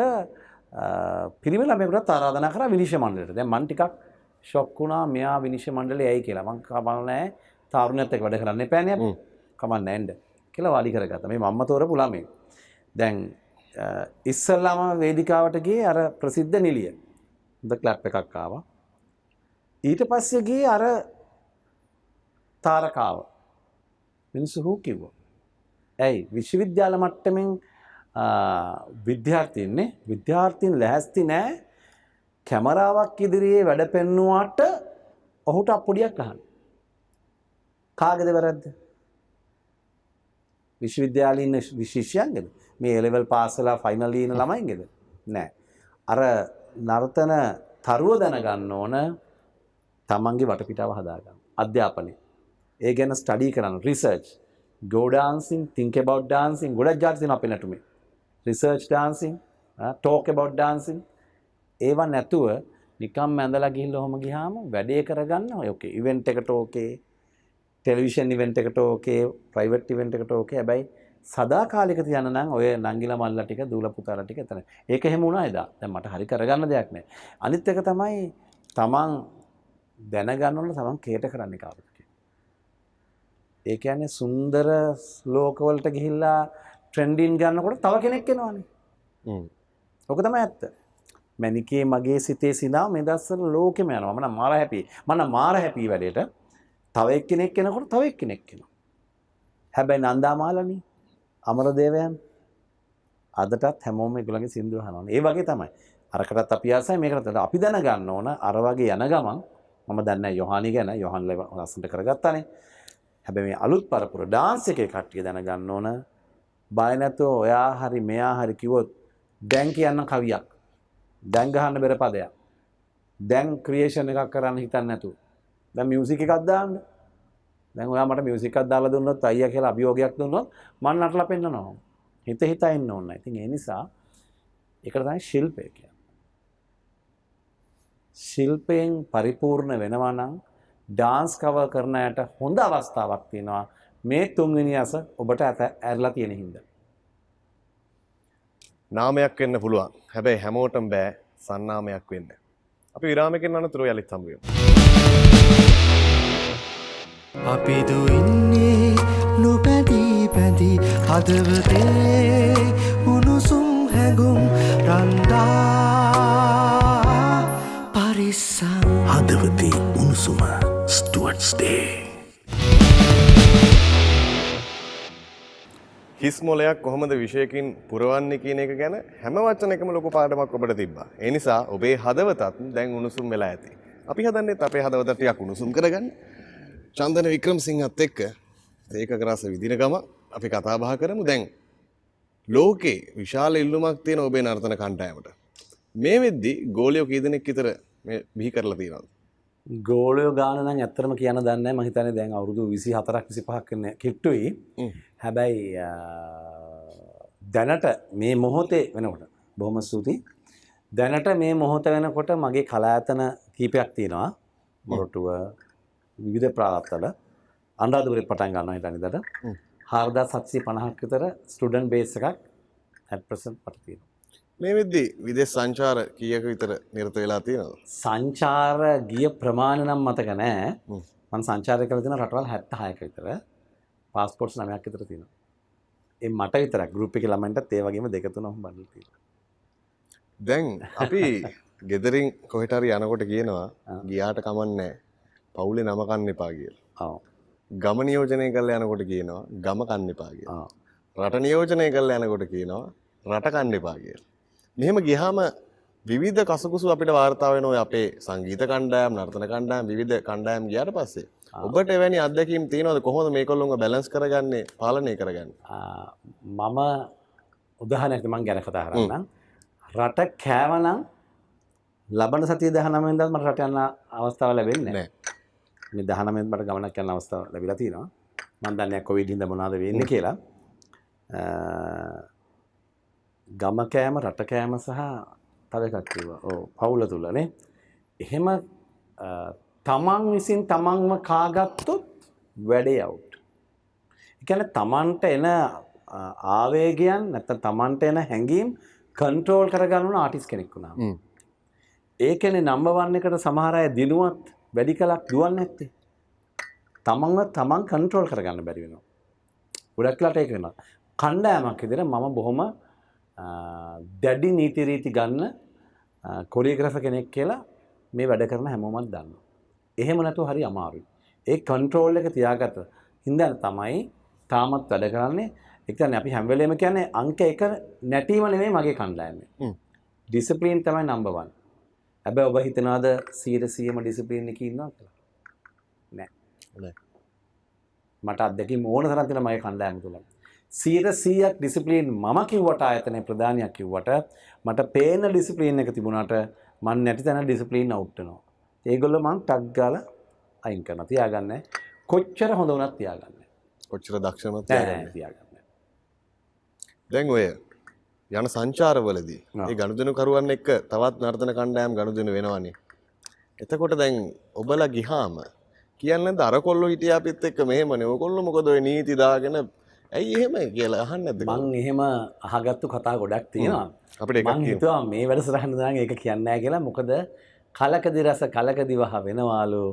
පිරිමි ළමයෙකුට ආරාධනා කරා විනිශ්චය මණ්ඩලයට. දැන් මම ටිකක් ෂොක් වුණා මෙයා විනිශ්චය මණ්ඩලයේ ඇයි කියලා. මං කමක් නැහැ තරුණයත් එක්ක වැඩ කරන්න එපානේ අපි. කමක් නැහැ නේද කියලා වාඩි කරගත්තා. මේ මම්ම තෝරපු ළමයි. දැන් ඉස්සල්ලාම වේදිකාවට ගියේ අර ප්‍රසිද්ධ නිලිය. හොඳ ක්ලැප් එකක් ආවා. ඊට පස්සේ ගියේ අර තාරකාව. මිනිස්සු හු කිව්වා. ඇයි විශ්වවිද්‍යාල මට්ටමින් විද්‍යාර්ථීන් ලැහැස්ති නැහැ කැමරාවක් ඉදිරියේ වැඩ පෙන්නුවාට ඔහුට අප්පුඩියක් අහන්න. කාගේද වැරද්ද? විශ්වවිද්‍යාලේ ඉන්න ශිෂ්‍යයන්ගේද? මේ A level පාස් වෙලා ෆයිනල් ඉන්න ළමයින්ගේද? නෑ. අර නර්තන තරුව දැනගන්න ඕන තමන්ගේ වටපිටාව හදාගන්න. අධ්‍යාපනය. ඒ ගැන ස්ටඩි කරන්න. Research. Go dancing, think about dancing. ගොඩක් ජාති තියෙනවා අපේ නටුමේ. Research dancing, talk about dancing. ඒවා නැතුව නිකම් ඇඳලා ගිහිල්ලා ඔහම ගියාම වැඩේ කරගන්න ඕකේ. ඉවෙන්ට් එකට ඕකේ. ටෙලිවිෂන් ඉවෙන්ට් එකට ඕකේ. ප්‍රයිවට් ඉවෙන්ට් එකට ඕකේ. හැබැයි සදාකාලික තියන්න නම් ඔය නංගිලා මල්ලා ටික දූලා පුතාලා ටික එතන. ඒක එහෙම වුණා එදා. දැන් මට හරි කරගන්න දෙයක් නැහැ. අනිත් එක තමයි තමන් දැනගන්න ඕන තමන් කේට කරන්නේ කාටද කියලා. ඒ කියන්නේ සුන්දර ලෝකවලට ගිහිල්ලා ට්‍රෙන්ඩින් ගන්නකොට තව කෙනෙක් එනවනේ. ඔක තමයි ඇත්ත. මැනිකේ මගේ සිතේ සිනා මේ දස්සන ලෝකෙම යනවා. මම මාර හැපි වැඩේට. තව එක්කෙනෙක් එනකොට තව එක්කෙනෙක් එනවා. හැබැයි නන්දාමාලනි අමරදේවයන් අදටත් හැමෝම ඒගොල්ලන්ගේ සින්දුව අහනවා. ඒ වගේ තමයි. අරකටත් අපි ආසයි මේකටත් අපි දැනගන්න ඕන අර වගේ යන ගමන් මම දන්නේ යොහානි ගැන යොහාන් ලස්සනට කරගත්තානේ. හැබැයි මේ අලුත් පරපුර ඩාන්ස් එකේ කට්ටිය දැනගන්න ඕන බය නැතුව ඔයා හරි මෙයා හරි කිව්වොත් දැන් කියන්න කවියක්. දැන් ගහන්න බෙර පදයක්. දැන් ක්‍රියේෂන් එකක් කරන්න හිතන්නේ නැතුව. දැන් මියුසික් එකක් දාන්න. දැන් ඔයා මට මියුසික් එකක් දාලා දුන්නොත් අයියා කියලා අභියෝගයක් දුන්නොත් මම නටලා පෙන්නනවා. හිත හිතා ඉන්න ඕන. ඉතින් ඒ නිසා ඒකට තමයි ශිල්පය කියන්නේ. ශිල්පයෙන් පරිපූර්ණ වෙනවා නම් ඩාන්ස් කවර් කරන අයට හොඳ අවස්ථාවක් තියෙනවා මේ තුන්වෙනි අස ඔබට ඇරලා තියෙන හින්දා. නාමයක් වෙන්න පුළුවන්. හැබැයි හැමෝටම බෑ සන්නාමයක් වෙන්න. අපි විරාමයකින් අනතුරු යලිත් හමු වෙමු. අපි දුඉන්නේ නොපැදී පැදී හදවතේ උණුසුම් හැඟුම් රන්දා පරිස්සම් හදවතේ උණුසුම ස්ටුවර්ට්ස් ඩේ. හිස් මොලයක් කොහොමද විශේෂකින් පුරවන්නේ කියන එක ගැන හැම වචනයකම ලොකු පාඩමක් ඔබට තිබ්බා. ඒ නිසා ඔබේ හදවතත් දැන් උණුසුම් වෙලා ඇති. අපි හදන්නේත් අපේ හදවත ටිකක් උණුසුම් කරගන්න. චන්දන වික්‍රමසිංහත් එක්ක ඒක රස විදින ගම අපි කතා බහ කරමු. දැන් ලෝකේ විශාල ඉල්ලුමක් තියෙන ඔබේ නර්තන කණ්ඩායමට. මේ වෙද්දි ගෝලියෝ කී දෙනෙක් විතර මේ බිහි කරලා තියෙනවද? ගෝලයෝ ගාන නම් ඇත්තටම කියන්න දන්නේ නැහැ. මම හිතන්නේ දැන් අවුරුදු 24ක් 25ක් වෙන කිට්ටුයි. හැබැයි දැනට මේ මොහොතේ වෙනකොට බොහොම ස්තුතියි. දැනට මේ මොහොත වෙනකොට මගේ කලායතන කීපයක් තියෙනවා. මොරටුව විවිධ ප්‍රාන්තවල අනුරාධපුරේ පටන් ගන්නවා හිතන්නේ ඉතට 4750ක් විතර ස්ටුඩන්ට් බේස් එකක් at present මට තියෙනවා. මේ වෙද්දි විදේශ සංචාර කීයක විතර නිරත වෙලා තියෙනවද? සංචාර ගිය ප්‍රමාණය නම් මතක නැහැ. මම සංචාරය කරලා තියෙන රටවල් 76ක විතර. පාස්පෝර්ට්ස් 9ක් විතර තියෙනවා. ඒ මට විතරක් ගෲප් එකේ ළමයින්ටත් ඒ වගේම දෙක තුනක් බඩල් තියෙනවා. දැන් අපි ගෙදරින් කොහෙට හරි යනකොට කියනවා ගියාට කමන්නේ පවුලේ නම කන්න එපා කියලා. ඔව්. ගම නියෝජනය කරලා යනකොට කියනවා ගම කන්න එපා කියලා. රට නියෝජනය කරලා යනකොට කියනවා රට කන්න එපා කියලා. මෙහෙම ගියාම විවිධ කසකුසු අපිට වාර්තා වෙනවා අපේ සංගීත කණ්ඩායම් නර්තන කණ්ඩායම් විවිධ කණ්ඩායම් ගියාට පස්සේ. ඔබට එවැනි අත්දැකීම් තියෙනවද කොහොමද මේගොල්ලෝව බැලන්ස් කරගන්නේ පාලනය කරගන්නේ? මම උදාහරණයක් මම ගැන කතා කරන්නම්. රට කෑවනම් ලබන සතිය 19 වෙනිදා මට රට යන අවස්ථාව ලැබෙන්නේ නැහැ. මේ 19 වෙනිදා මට ගමනක් යන අවස්ථාව ලැබිලා තියෙනවා. මම දන්නේ කොවිඩ් හින්දා මොනවද වෙන්නේ කියලා. ගම කෑම රට කෑම සහ තව එකක් කිව්වා. ඔව් පවුල තුලනේ. එහෙම තමන් විසින් තමන්ව කාගත්තොත් වැඩේ අවුට්. ඒ කියන්නේ තමන්ට එන ආවේගයන් නැත්නම් තමන්ට එන හැඟීම් කන්ට්‍රෝල් කරගන්න ඕන ආටිස්ට් කෙනෙක් වුණා. ඒ කියන්නේ නම්බර් 1 එකට සමහර අය දිනුවත් වැඩි කලක් දුවන්නේ නැත්තේ. තමන්ව තමන් කන්ට්‍රෝල් කරගන්න බැරි වෙනවා. ගොඩක් වෙලාට ඒක වෙනවා. කණ්ඩායමක් විදිහට මම බොහොම දැඩි නීති රීති ගන්න කොරියෝග්‍රාෆර් කෙනෙක් කියලා මේ වැඩ කරන හැමෝමත් දන්නවා. එහෙම නැතුව හරි අමාරුයි. ඒ කන්ට්‍රෝල් එක තියාගත්ත හින්දා තමයි තාමත් වැඩ කරන්නේ. ඒ කියන්නේ අපි හැම වෙලේම කියන්නේ අංක 1 නැටීම නෙමෙයි මගේ කණ්ඩායමේ. ඩිසිප්ලින් තමයි නම්බර් 1. හැබැයි ඔබ හිතනවාද 100%ම ඩිසිප්ලින් එකේ ඉන්නවා කියලා? නෑ. මට අත්දැකීම් ඕන තරම් තියෙනවා මගේ කණ්ඩායම තුල. 100%ක් ඩිසිප්ලින් මම කිව්වට ආයතනයේ ප්‍රධානියක් කිව්වට මට පේන ඩිසිප්ලින් එක තිබුණාට මම නැති තැන ඩිසිප්ලින් අවුට් වෙනවා. ඒගොල්ලෝ මං ටක් ගාලා අයින් කරනවා. තියාගන්නේ. කොච්චර හොඳ වුණත් තියාගන්නේ. කොච්චර දක්ෂම තියාගන්නේ. දැන් ඔය යන සංචාරවලදී ඒ ගනුදෙනුකරුවන් එක්ක තවත් නර්තන කණ්ඩායම් ගනුදෙනු වෙනවනේ. එතකොට දැන් ඔබලා ගිහාම කියන්නේ අර කොල්ලෝ හිටියා අපිත් එක්ක මෙහෙමනේ. ඔයගොල්ලෝ මොකද ඔය නීති දාගෙන ඇයි එහෙම කියලා අහන්නේ නැද්ද? මං එහෙම අහගත්තු කතා ගොඩක් තියෙනවා. අපිට එකක් මං හිතුවා මේ වැඩසටහන නම් ඒක කියන්නේ නැහැ කියලා. මොකද කලකදි රස කලකදි වහ වෙනවාලු.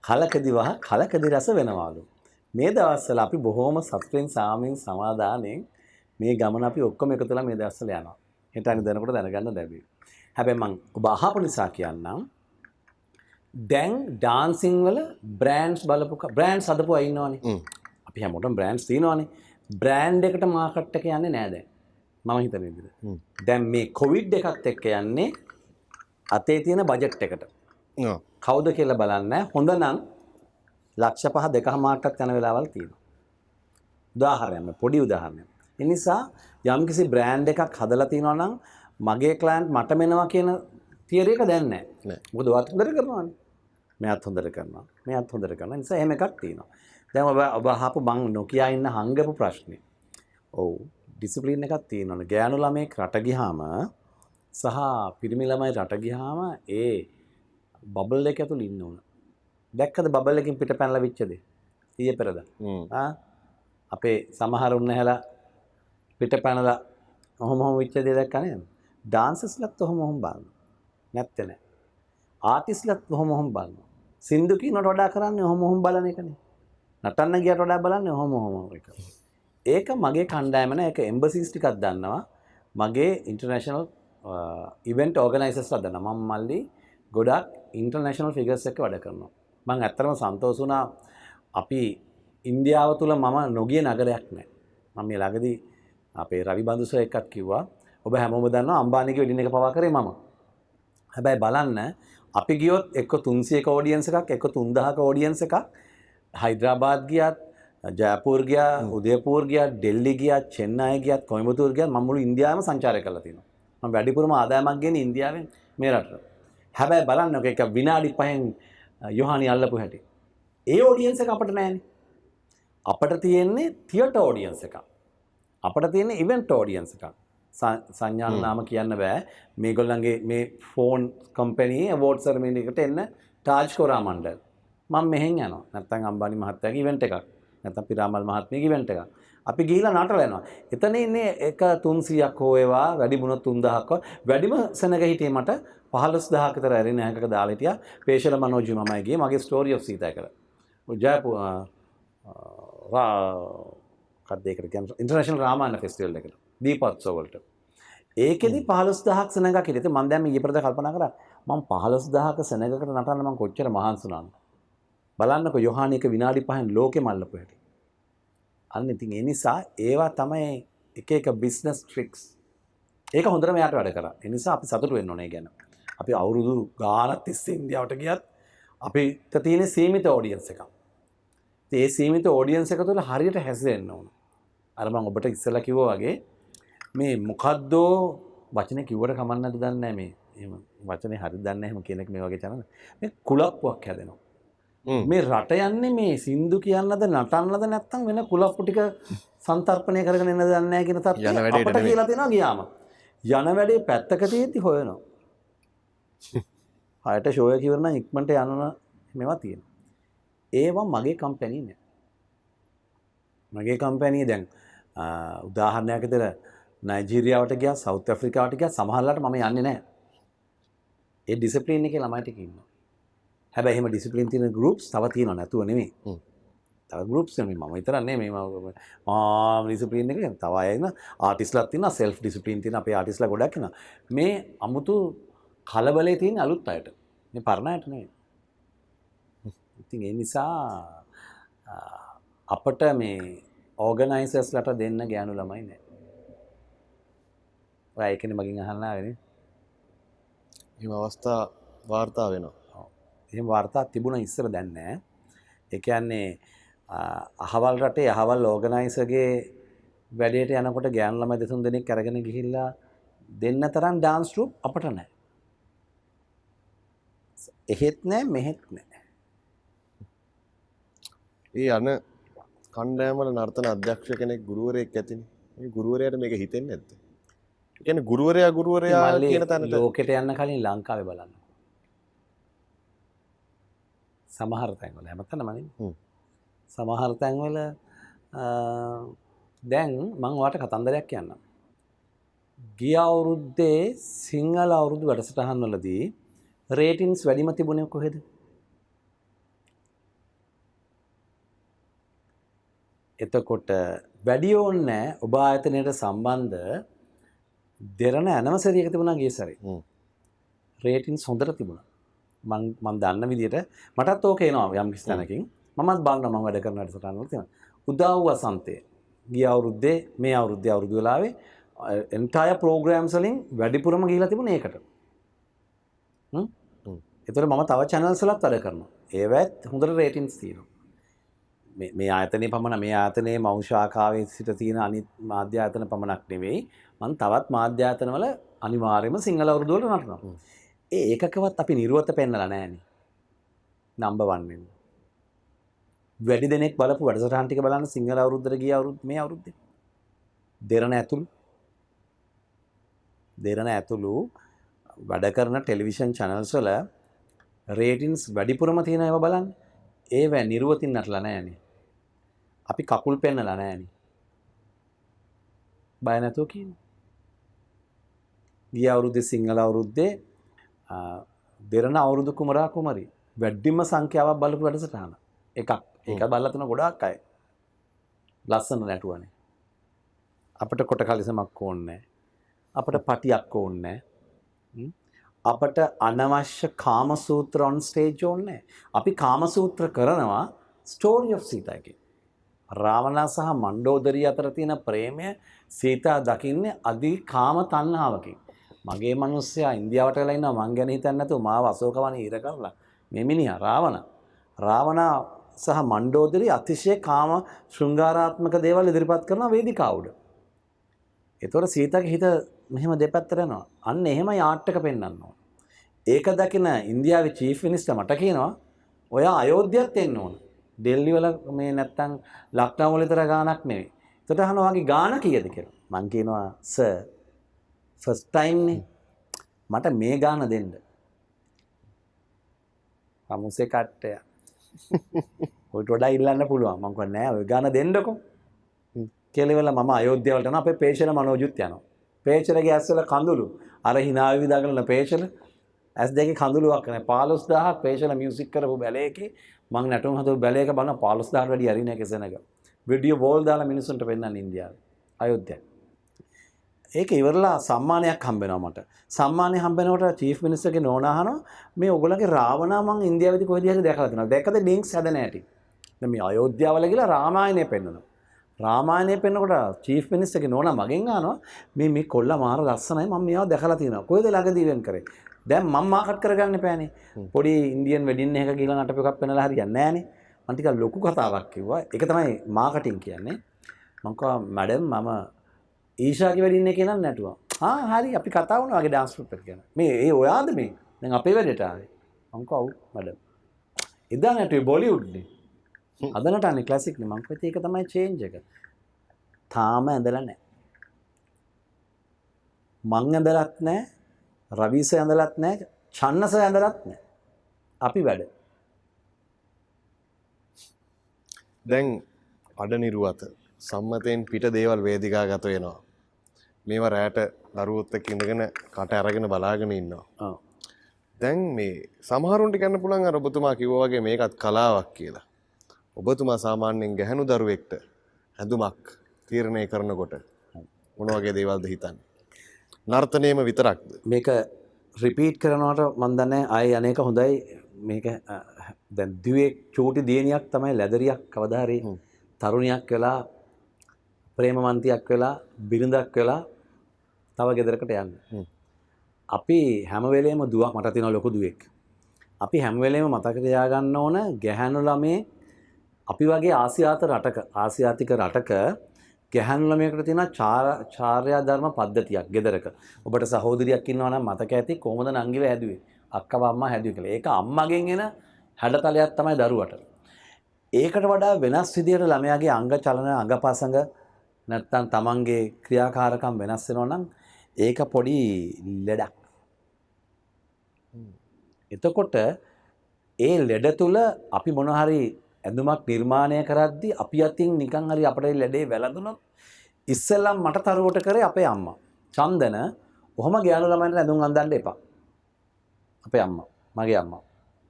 කලකදි වහ කලකදි රස වෙනවාලු. මේ දවස්වල අපි බොහොම සතුටින් සාමින් සමාදානෙන් මේ ගමන අපි ඔක්කොම එකතුලා මේ දවස්වල යනවා. හිත අනිදනකොට දැනගන්න ලැබෙයි. හැබැයි මං ඔබ අහපු නිසා කියන්නම්. දැන් ඩාන්සින් වල බ්‍රෑන්ඩ්ස් බලපු බ්‍රෑන්ඩ්ස් හදපු අය ඉන්නවනේ. අපි හැමෝටම බ්‍රෑන්ඩ්ස් තියෙනවනේ. බ්‍රෑන්ඩ් එකට මාකට් එක යන්නේ නැහැ දැන්. මම හිතන විදිහට. දැන් මේ කොවිඩ් එකත් එක්ක යන්නේ අතේ තියෙන බජට් එකට. කවුද කියලා බලන්න. හොඳ නම් ලක්ෂ 5.2මාටත් යන වෙලාවල් තියෙනවා. උදාහරණයක් පොඩි උදාහරණයක්. ඒ නිසා යම්කිසි බ්‍රෑන්ඩ් එකක් හදලා තියෙනවා නම් මගේ ක්ලයන්ට් මට මෙනවා කියන තියරි එක දැන් නැහැ. මොකද ඔයත් හොඳට කරනවානේ. මෙයාත් හොඳට කරනවා. මෙයාත් හොඳට කරනවා. ඒ නිසා එහෙම එකක් තියෙනවා. දැන් ඔබ අහපු මං නොකියා ඉන්න හංගපු ප්‍රශ්නේ. ඔව් ඩිසිප්ලින් එකක් තියෙනවනේ. ගෑනු ළමෙක් රට ගියාම සහ පිරිමි ළමයි රට ගියාම ඒ බබල් එක ඇතුළේ ඉන්න ඕන. දැක්කද බබල් එකකින් පිට පැනලා විච්ච දේ? ඊයේ පෙරද? අපේ සමහර උන්නහැලා පිට පැනලා ඔහොම විච්ච දේ දැක්ක නේද? ඩාන්සර්ස්ලත් ඔහොම බලනවා. නැත්තේ නෑ. ආටිස්ට්ලත් ඔහොම බලනවා. සින්දු කියනට වඩා කරන්නේ ඔහොම බලන එකනේ. නටන්න ගියට වඩා බලන්නේ ඔහොම එක. ඒක මගේ කණ්ඩායම නෑ. ඒක එම්බසිස් ටිකක් දන්නවා. මගේ ඉන්ටර්නැෂනල් ඉවෙන්ට් ඕගනයිසර්ස්ලා දන්නවා. මම මල්ලි ගොඩක් ඉන්ටර්නැෂනල් ෆිගර්ස් එක්ක වැඩ කරනවා. මම ඇත්තටම සන්තෝෂ වුණා. අපි ඉන්දියාව තුල මම නොගිය නගරයක් නෑ. මම මේ ළඟදී අපේ රවි බඳුසර් එක්කත් කිව්වා. ඔබ හැමෝම දන්නවා අම්බානිගේ වෙඩින් එක පවා කරේ මම. හැබැයි බලන්න අපි ගියොත් එක්ක 300ක ඔඩියන්ස් එකක් එක්ක 3000ක ඔඩියන්ස් එකක් හයිදරාබාද් ගියත් ජයපුර ගියා උදයපුර ගියා ඩෙල්ලි ගියා චෙන්නයි ගියත් කොයිම්බතුර් ගියත් මම මුළු ඉන්දියාවම සංචාරය කරලා තිනවා. මම වැඩිපුරම ආදායමක් ගන්නේ ඉන්දියාවෙන් මේ රටට. හැබැයි බලන්න ඔක එක විනාඩි 5න් යොහානි අල්ලපු හැටි. ඒ ඔඩියන්ස් එක අපිට නැහැනේ. අපිට තියෙන්නේ තියටර් ඔඩියන්ස් එකක්. අපිට තියෙන්නේ ඉවෙන්ට් ඔඩියන්ස් එකක්. සංඥාන නාම කියන්න බෑ. මේගොල්ලන්ගේ මේ ෆෝන් කම්පැනි අවෝඩ් සෙරමනි එකට එන්න ටාජ් කොරා මණ්ඩල. මම මෙහෙන් යනවා. නැත්තම් අම්බානි මහත්තයාගේ ඉවෙන්ට් එකක්. නැත්තම් පිරාමල් මහත්මියගේ ඉවෙන්ට් එකක්. අපි ගිහිලා නටලා යනවා. එතන ඉන්නේ එක 300ක් හෝ ඒවා වැඩි වුණොත් 3000ක් වැඩිම සෙනග හිටියේ මට 15000ක විතර ඇරින හැකක දාලා හිටියා. පේශල මනෝජ් මමයි ගියේ මගේ ස්ටෝරි ඔෆ් සීතා කියලා. ජයපුර කද්දේකට කියන්නේ ඉන්ටර්නැෂනල් රාමායන ෆෙස්ටිවල් එකට. දීපෝත්සව වලට. ඒකෙදි 15000ක් සෙනගක් හිටියේ. මම දැන් මේ ඊපරද කල්පනා කරා මම 15000ක සෙනගකට නටන්න මම කොච්චර මහන්සි වුණාද. බලන්නකො යොහානි එක විනාඩි 5න් ලෝකෙම අල්ලපු හැටි. අන්න ඉතින් ඒ නිසා ඒවා තමයි එක එක බිස්නස් ට්‍රික්ස්. ඒක හොඳටම යාට වැඩ කරා. ඒ නිසා අපි සතුටු වෙන්න ඕනේ ගැන. අපි අවුරුදු ගානක් තිස්සේ ඉන්දියාවට ගියත් අපිට තියෙන සීමිත ඔඩියන්ස් එකක්. ඒ සීමිත ඔඩියන්ස් එක තුළ හරියට හැසිරෙන්න ඕන. අර මම ඔබට ඉස්සෙල්ලා කිව්වා වගේ මේ මොකද්ද වචනේ කිව්වට කමක් නැද්ද දන්නේ නැහැ මේ. එහෙම වචනේ හරිද දන්නේ නැහැ එහෙම කියන එක මේ වගේ channel. මේ කුලප්පුවක් හැදෙනවා. මේ රට යන්නේ මේ සින්දු කියන්නද නටන්නද නැත්නම් වෙන කුලප්පු ටික සන්තර්පණය කරගෙන එන්නද දන්නේ නැහැ කියන තත්ත්වය අපිට කියලා තියෙනවා ගියාම. යන වැඩේ පැත්තක තියෙද්දි හොයනවා. හයට ෂෝ එක ඉවර නම් ඉක්මනට යනවා මේවා තියෙනවා. ඒවා මගේ කම්පැනි නෑ. මගේ කම්පැනි දැන් උදාහරණයක් විතර නයිජීරියාවට ගියා සවුත් ඇෆ්‍රිකාවට ගියා සමහරලාට මම යන්නේ නැහැ. ඒ ඩිසිප්ලින් එකේ ළමයි ටික ඉන්නවා. හැබැයි එහෙම ඩිසිප්ලින් තියෙන ගෲප්ස් තව තියෙනවා නැතුව නෙමෙයි. තව ගෲප්ස් නෙමෙයි මම විතරක් නෙමෙයි ඩිසිප්ලින් එකේ තව අය ඉන්න ආටිස්ට්ලාත් තියෙනවා සෙල්ෆ් ඩිසිප්ලින් තියෙන අපේ ආටිස්ට්ලා ගොඩක් ඉන්නවා. මේ අමුතු කලබලේ තියෙන අලුත් අයට. මේ පරණ අයට නෙමෙයි. ඉතින් ඒ නිසා අපට මේ ඕගනයිසර්ස්ලට දෙන්න ගෑනු ළමයි නෑ. ඔය ඒකනේ මගෙන් අහන්න ආවේනේ. එහෙම අවස්ථා වාර්තා වෙනවා. එහෙම වාර්තා තිබුණා ඉස්සර දැන් නෑ. ඒ කියන්නේ අහවල් රටේ අහවල් ඕගනයිසර්ගේ වැඩේට යනකොට ගෑනු ළමයි දෙතුන් දෙනෙක් අරගෙන ගිහිල්ලා දෙන්න තරම් ඩාන්ස් ට්‍රූප් අපට නෑ. එහෙත් නෑ මෙහෙත් නෑ. ඒ යන කණ්ඩායමවල නර්තන අධ්‍යක්ෂ කෙනෙක් ගුරුවරයෙක් ඇතිනේ. මේ ගුරුවරයාට මේක හිතෙන්නේ නැද්ද? ඒ කියන්නේ ගුරුවරයා කියන තැනට ලෝකෙට යන්න කලින් ලංකාවේ බලන්න. සමහර තැන්වල හැමතැනම නෙමෙයි. සමහර තැන්වල දැන් මම ඔයාලට කතන්දරයක් කියන්නම්. ගිය අවුරුද්දේ සිංහල අවුරුදු වැඩසටහන් වලදී රේටින්ග්ස් වැඩිම තිබුණේ කොහෙද? එතකොට වැඩි ඕනේ ඔබ ආයතනයට සම්බන්ධ දෙරණ ඇනවසරියක තිබුණා ගිය සැරේ. රේටින්ග්ස් හොඳට තිබුණා. මම දන්න විදිහට මටත් ඕක එනවා යම් කිසි තැනකින්. මමත් බලනවා මම වැඩ කරන වැඩසටහන් වල තියෙනවා. උදා වූ අසන්තේ ගිය අවුරුද්දේ මේ අවුරුද්දේ අවුරුදු වෙලාවේ entire programs වලින් වැඩිපුරම ගිහිලා තිබුණේ ඒකට. එතකොට මම තව channels වලත් වැඩ කරනවා. ඒවත් හොඳට ratings තියෙනවා. මේ ආයතනයේ පමණ මේ ආයතනයේ මව් ශාඛාවේ සිට තියෙන අනිත් මාධ්‍ය ආයතන පමණක් නෙවෙයි මම තවත් මාධ්‍ය ආයතන වල අනිවාර්යයෙන්ම සිංහල අවුරුදු වල නටනවා. ඒ ඒකකවත් අපි නිර්වත පෙන්නලා නැහැනේ. නම්බර් 1 වෙන්න. වැඩි දෙනෙක් බලපු වැඩසටහන් ටික බලන්න සිංහල අවුරුද්දට ගිය මේ අවුරුද්දේ. දෙරණ ඇතුළු වැඩ කරන ටෙලිවිෂන් channels වල ratings වැඩිපුරම තියෙන ඒවා බලන්න. ඒව නිර්වතින් නටලා නැහැනේ. අපි කකුල් පෙන්නලා නැහැනේ. බය නැතුව කියන්නේ. ගිය අවුරුද්දේ සිංහල අවුරුද්දේ දෙරණ අවුරුදු කුමරා කුමරි වැඩිම සංඛ්‍යාවක් බලපු වැඩසටහන. එකක්. ඒක බලලා තියෙන ගොඩාක් අය. ලස්සන නැටුවනේ. අපිට කොට කලිසමක් ඕනේ නැහැ. අපිට පටියක් ඕනේ නැහැ. අපට අනවශ්‍ය කාමසූත්‍ර on stage ඕනේ නැහැ. අපි කාමසූත්‍ර කරනවා story of සීතා එකේ. රාවණා සහ මණ්ඩෝදරිය අතර තියෙන ප්‍රේමය සීතා දකින්නේ අදි කාම තණ්හාවකින්. මගේ මිනිස්සයා ඉන්දියාවට වෙලා ඉන්නවා මං ගැන හිතන්නේ නැතුව මාව අශෝකවනේ ඉර කරලා මේ මිනිහා රාවණා සහ මණ්ඩෝදරිය අතිශය කාම ශෘංගාරාත්මක දේවල් ඉදිරිපත් කරන වේදිකාව උඩ. ඒතොර සීතාගේ හිත මෙහෙම දෙපැත්තට යනවා. අන්න එහෙම යාට් එක පෙන්වන්න ඕන. ඒක දකින ඉන්දියාවේ චීෆ් මිනිස්ටර් මට කියනවා ඔයා අයෝධ්‍යයත් එන්න ඕන. ඩෙල්ලි වල මේ නැත්තම් ලක්නෝ වල විතර ගාණක් නෙවෙයි. ඒකට අහනවා වගේ ගාණ කීයද කියලා. මං කියනවා සර් ෆස්ට් ටයිම් නේ මට මේ ගාණ දෙන්න. අමුසේ කට්ටය. ඔයිට වඩා ඉල්ලන්න පුළුවන්. මං කිව්වා නෑ ඔය ගාණ දෙන්නකෝ. කෙලෙවල මම අයෝධ්‍යාව වලට යනවා අපේ පේෂල මනෝජුත් යනවා. පේෂලගේ ඇස් වල කඳුළු අර hina වෙවි දාගෙන පේෂල ඇස් දෙකේ කඳුළුවක් නැහැ 15000ක් පේෂල මියුසික් කරපු බැලේකේ මං නැටුම් හදපු බැලේක බලන 15000ට වැඩි හරි නැහැ කෙසෙනක වීඩියෝ වෝල් දාලා මිනිස්සුන්ට පෙන්නන්න ඉන්දියාවේ අයෝධ්‍යාව. ඒක ඉවරලා සම්මානයක් හම්බ වෙනවා මට. සම්මානය හම්බ වෙනකොට චීෆ් මිනිස්ටර්ගේ නෝනා අහනවා මේ ඔයගොල්ලන්ගේ රාවණා මං ඉන්දියාවේදී කොහෙද හරි දැකලා තියෙනවා. දැක්කද ලින්ක්ස් හැදෙන හැටි. දැන් මේ අයෝධ්‍යාව වල ගිහලා රාමායනය පෙන්නනවා. රාමායනය පෙන්නකොට චීෆ් මිනිස්ටර්ගේ නෝනා මගෙන් අහනවා මේ කොල්ලා මාර ලස්සනයි මම මේවා දැකලා තියෙනවා. කොහෙද ළඟදී ඉවෙන්ට් කරේ? දැන් මම මාකට් කරගන්න එපානේ. පොඩි ඉන්දියන් වෙඩින් එකක ගිහලා නටපු එකක් පෙන්නලා හරියන්නේ නැහනේ. මම ටිකක් ලොකු කතාවක් කිව්වා. ඒක තමයි මාකටිං කියන්නේ. මම කිව්වා මැඩම් මම ඊෂාගේ වෙඩින් එකේ නම් නැටුවා. හරි අපි කතා වුණා වගේ ඩාන්ස් ගෲප් එක ගැන. මේ ඔයාද මේ? දැන් අපේ වැඩේට ආවේ. මම කිව්වා ඔව් මැඩම්. එදා නැටුවේ බොලිවුඩ්නේ. අද නටන්නේ ක්ලාසික් නේ. මම කිව්වා ඒක තමයි චේන්ජ් එක. තාම ඇඳලා නැහැ. මං ඇඳලත් නැහැ. රවිස ඇඳලත් නැහැ. චන්නස ඇඳලත් නැහැ. අපි වැඩ. දැන් අඩනිරුවත සම්මතයෙන් පිට දේවල් වේදිකාගත වෙනවා. මේවා රැට දරුවොත් එක්ක ඉඳගෙන කට අරගෙන බලාගෙන ඉන්නවා. දැන් මේ සමහරුන්ට කියන්න පුළුවන් අර ඔබතුමා කිව්වා වගේ මේකත් කලාවක් කියලා. ඔබතුමා සාමාන්‍යයෙන් ගැහණු දරුවෙක්ට හැඳුමක් තීරණය කරනකොට මොන වගේ දේවල්ද හිතන්නේ? නර්තනයේම විතරක්ද? මේක රිපීට් කරනවට මම දන්නේ ආයේ අනේක හොඳයි. මේක දැන් දුවේ චූටි දියණියක් තමයි ලැදරියක් කවදා හරි තරුණියක් වෙලා ප්‍රේමවන්තියක් වෙලා බිරිඳක් වෙලා තව ගෙදරකට යන්නේ. අපි හැම වෙලේම දුවක් මට තියෙන ලොකු දුවෙක්. අපි හැම වෙලේම මතක තියාගන්න ඕන ගැහැණු ළමේ අපි වගේ ආසියාතික රටක ගැහැණු ළමයකට තියෙන චාර්යා ධර්ම පද්ධතියක් ගෙදරක. ඔබට සහෝදරියක් ඉන්නවා නම් මතක ඇති කොහොමද නංගිව හැදුවේ? අක්කව අම්මා හැදුවේ කියලා. ඒක අම්මගෙන් එන හැඩතලයක් තමයි දරුවට. ඒකට වඩා වෙනස් විදියට ළමයාගේ අංග චලන අංගපසංග නැත්තම් තමන්ගේ ක්‍රියාකාරකම් වෙනස් වෙනවා නම් ඒක පොඩි ලෙඩක්. එතකොට ඒ ලෙඩ තුල අපි මොන හරි ඇඳුමක් නිර්මාණය කරද්දී අපි අතින් නිකන් හරි අපේ ලෙඩේ වැළඳුනොත් ඉස්සෙල්ලම මට තරුවට කරේ අපේ අම්මා. චන්දන ඔහොම ගෑනු ළමයින්ට ඇඳුම් අඳින්න එපා. අපේ අම්මා, මගේ අම්මා.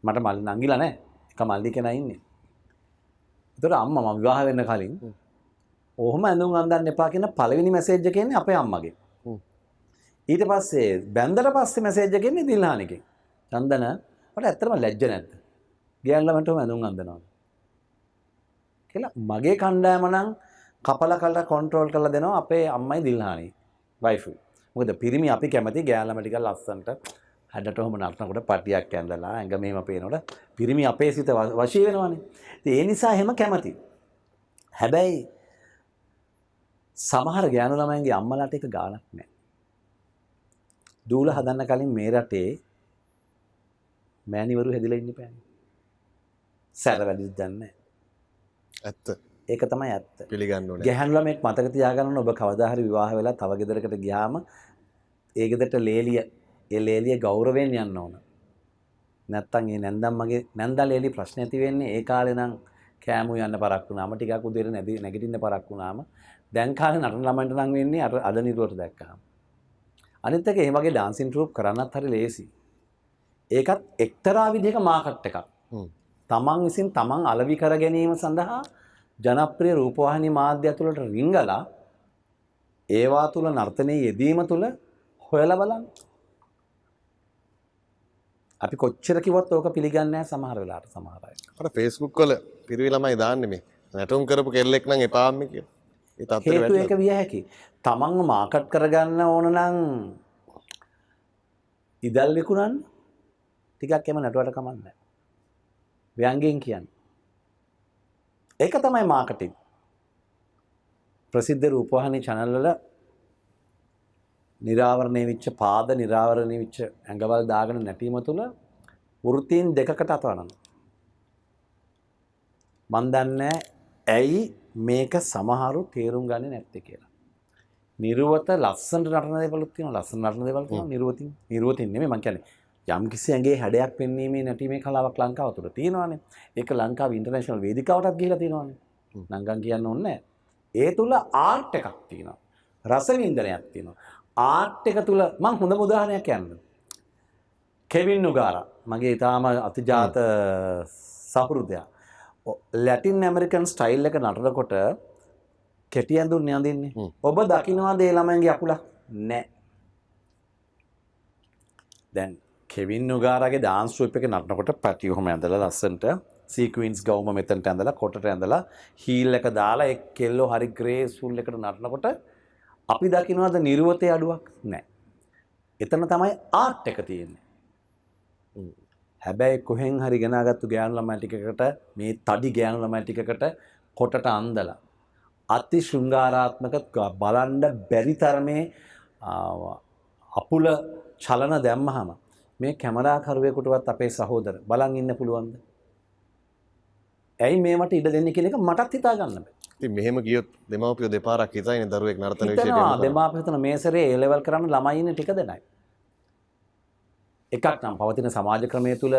මට මල්ලි නංගිලා නැහැ. එක මල්ලි කෙනා ඉන්නේ. ඒතර අම්මා මම විවාහ වෙන්න කලින් ඔහොම ඇඳුම් අඳින්න එපා කියන පළවෙනි මැසේජ් එක එන්නේ අපේ අම්මගෙන්. ඊට පස්සේ බැන්දට පස්සේ මැසේජ් එක එන්නේ දිල්හානිගෙන්. චන්දන මට ඇත්තටම ලැජ්ජ නැද්ද? ගෑනු ළමයින්ට ඇඳුම් අඳිනවා. කියලා මගේ කණ්ඩායම නම් කපලා කන්ට්‍රෝල් කරලා දෙනවා අපේ අම්මයි දිල්හානි වයිෆ්. මොකද පිරිමි අපි කැමති ගෑනු ළමයි ටික ලස්සනට හැඩට ඔහම නටනකොට පටියක් ඇඳලා ඇඟ මෙහෙම පේනකොට පිරිමි අපේ සිත වශී වෙනවනේ. ඉතින් ඒ නිසා එහෙම කැමති. හැබැයි සමහර ගෑනු ළමයින්ගේ අම්මලාට ඒක ගානක් නැහැ. දූල හදන්න කලින් මේ රටේ මෑණිවරු හැදිලා ඉන්න බෑනේ. සැර වැඩිද දන්නේ ඇත්ත. ඒක තමයි ඇත්ත. පිළිගන්න ඕනේ. ගැහැණු ළමෙක් මතක තියාගන්න ඔබ කවදා හරි විවාහ වෙලා තව ගෙදරකට ගියාම ඒ ගෙදරට ලේලිය ගෞරවයෙන් යන්න ඕන. නැත්තම් ඒ නැන්දම් මගේ නැන්දා ලේලි ප්‍රශ්න ඇති වෙන්නේ ඒ කාලේ නම් කෑමු යන්න පරක් වුණාම ටිකක් උදේට නැගිටින්න පරක් වුණාම දැන් කාලේ නටන ළමයින්ට නම් වෙන්නේ අද නිරුවට දැක්කහම. අනිත් එක ඒ වගේ ඩාන්සින් ට්‍රූප් කරන්නත් හරි ලේසි. ඒකත් එක්තරා විදිහක මාකට් එකක්. තමන් විසින් තමන් අලෙවි කර ගැනීම සඳහා ජනප්‍රිය රූපවාහිනී මාධ්‍ය තුළට රිංගලා ඒවා තුළ නර්තනයේ යෙදීම තුළ හොයලා බලන්න. අපි කොච්චර කිව්වත් ඕක පිළිගන්නේ නැහැ සමහර වෙලාවට සමහර අය. අර Facebook වල පිරිවි ළමයි දාන්නේ මේ නැටුම් කරපු කෙල්ලෙක් නම් එපාම්මේ කියලා. ඒ තත්ත්වෙට හේතුව ඒක විය හැකි. තමන්ව මාකට් කරගන්න ඕන නම් ඉදල් විකුණන්න ටිකක් එම නටුවට කමක් නැහැ. ව්‍යංගයෙන් කියන්නේ. ඒක තමයි මාකටිං. ප්‍රසිද්ධ රූපවාහිනී channel වල නිරාවරණය වෙච්ච පාද නිරාවරණය වෙච්ච ඇඟවල් දාගෙන නැටීම තුළ වෘත්තීන් දෙකකට අතවනවා. මන් දන්නේ ඇයි මේක සමහරු තේරුම් ගන්නේ නැත්තේ කියලා. නිර්වත ලස්සනට නටන දේවලුත් තියෙනවා. ලස්සන නටන දේවල් තියෙනවා. නිර්වතින් නෙමෙයි මං කියන්නේ. යම් කිසි ඇඟේ හැඩයක් පෙන්වීමේ නැටීමේ කලාවක් ලංකාව තුළ තියෙනවානේ. ඒක ලංකාවේ ඉන්ටර්නැෂනල් වේදිකාවටත් ගිහිලා තියෙනවානේ. නංගන් කියන්න ඕනේ නැහැ. ඒ තුල ආර්ට් එකක් තියෙනවා. රසවින්දනයක් තියෙනවා. ආර්ට් එක තුල මම හොඳම උදාහරණයක් කියන්නම්. කෙවින් නුගාරා මගේ ඊටාම අතිජාත සහෘදයා. ලැටින් ඇමරිකන් ස්ටයිල් එක නටනකොට කෙටි ඇඳුම් යඳින්නේ. ඔබ දකින්නවාද ඒ ළමයින්ගේ අකුලක්? නැහැ. දැන් කෙවින් නුගාරාගේ ඩාන්ස් ට්‍රූප් එකේ නටනකොට පැටි ඔහම ඇඳලා ලස්සන්ට සීක්වෙන්ස් ගවුම මෙතනට ඇඳලා කොටට ඇඳලා හීල් එක දාලා ඒ කෙල්ලෝ හරි ග්‍රේස්ෆුල් එකට නටනකොට අපි දකින්නවාද නිර්වතේ අඩුවක්? නැහැ. එතන තමයි ආර්ට් එක තියෙන්නේ. හැබැයි කොහෙන් හරි ගෙනාගත්තු ගෑනු ළමයි ටිකකට මේ තඩි ගෑනු ළමයි ටිකකට කොටට අන්දලා අති ශෘංගාරාත්මක බලන්න බැරි තරමේ අපුල චලන දැම්මහම මේ කැමරාකරුවෙකුටවත් අපේ සහෝදර බලන් ඉන්න පුළුවන්ද? ඇයි මේවට ඉඩ දෙන්නේ කියන එක මටත් හිතා ගන්න බෑ. ඉතින් මෙහෙම ගියොත් දෙමාපියෝ දෙපාරක් හිතයිනේ දරුවෙක් නර්තන විෂයට හිතනවා දෙමාපියෝ හිතන මේ සැරේ A level කරන්න ළමයි ඉන්නේ ටික දෙනයි. එකක් නම් පවතින සමාජ ක්‍රමයේ තුල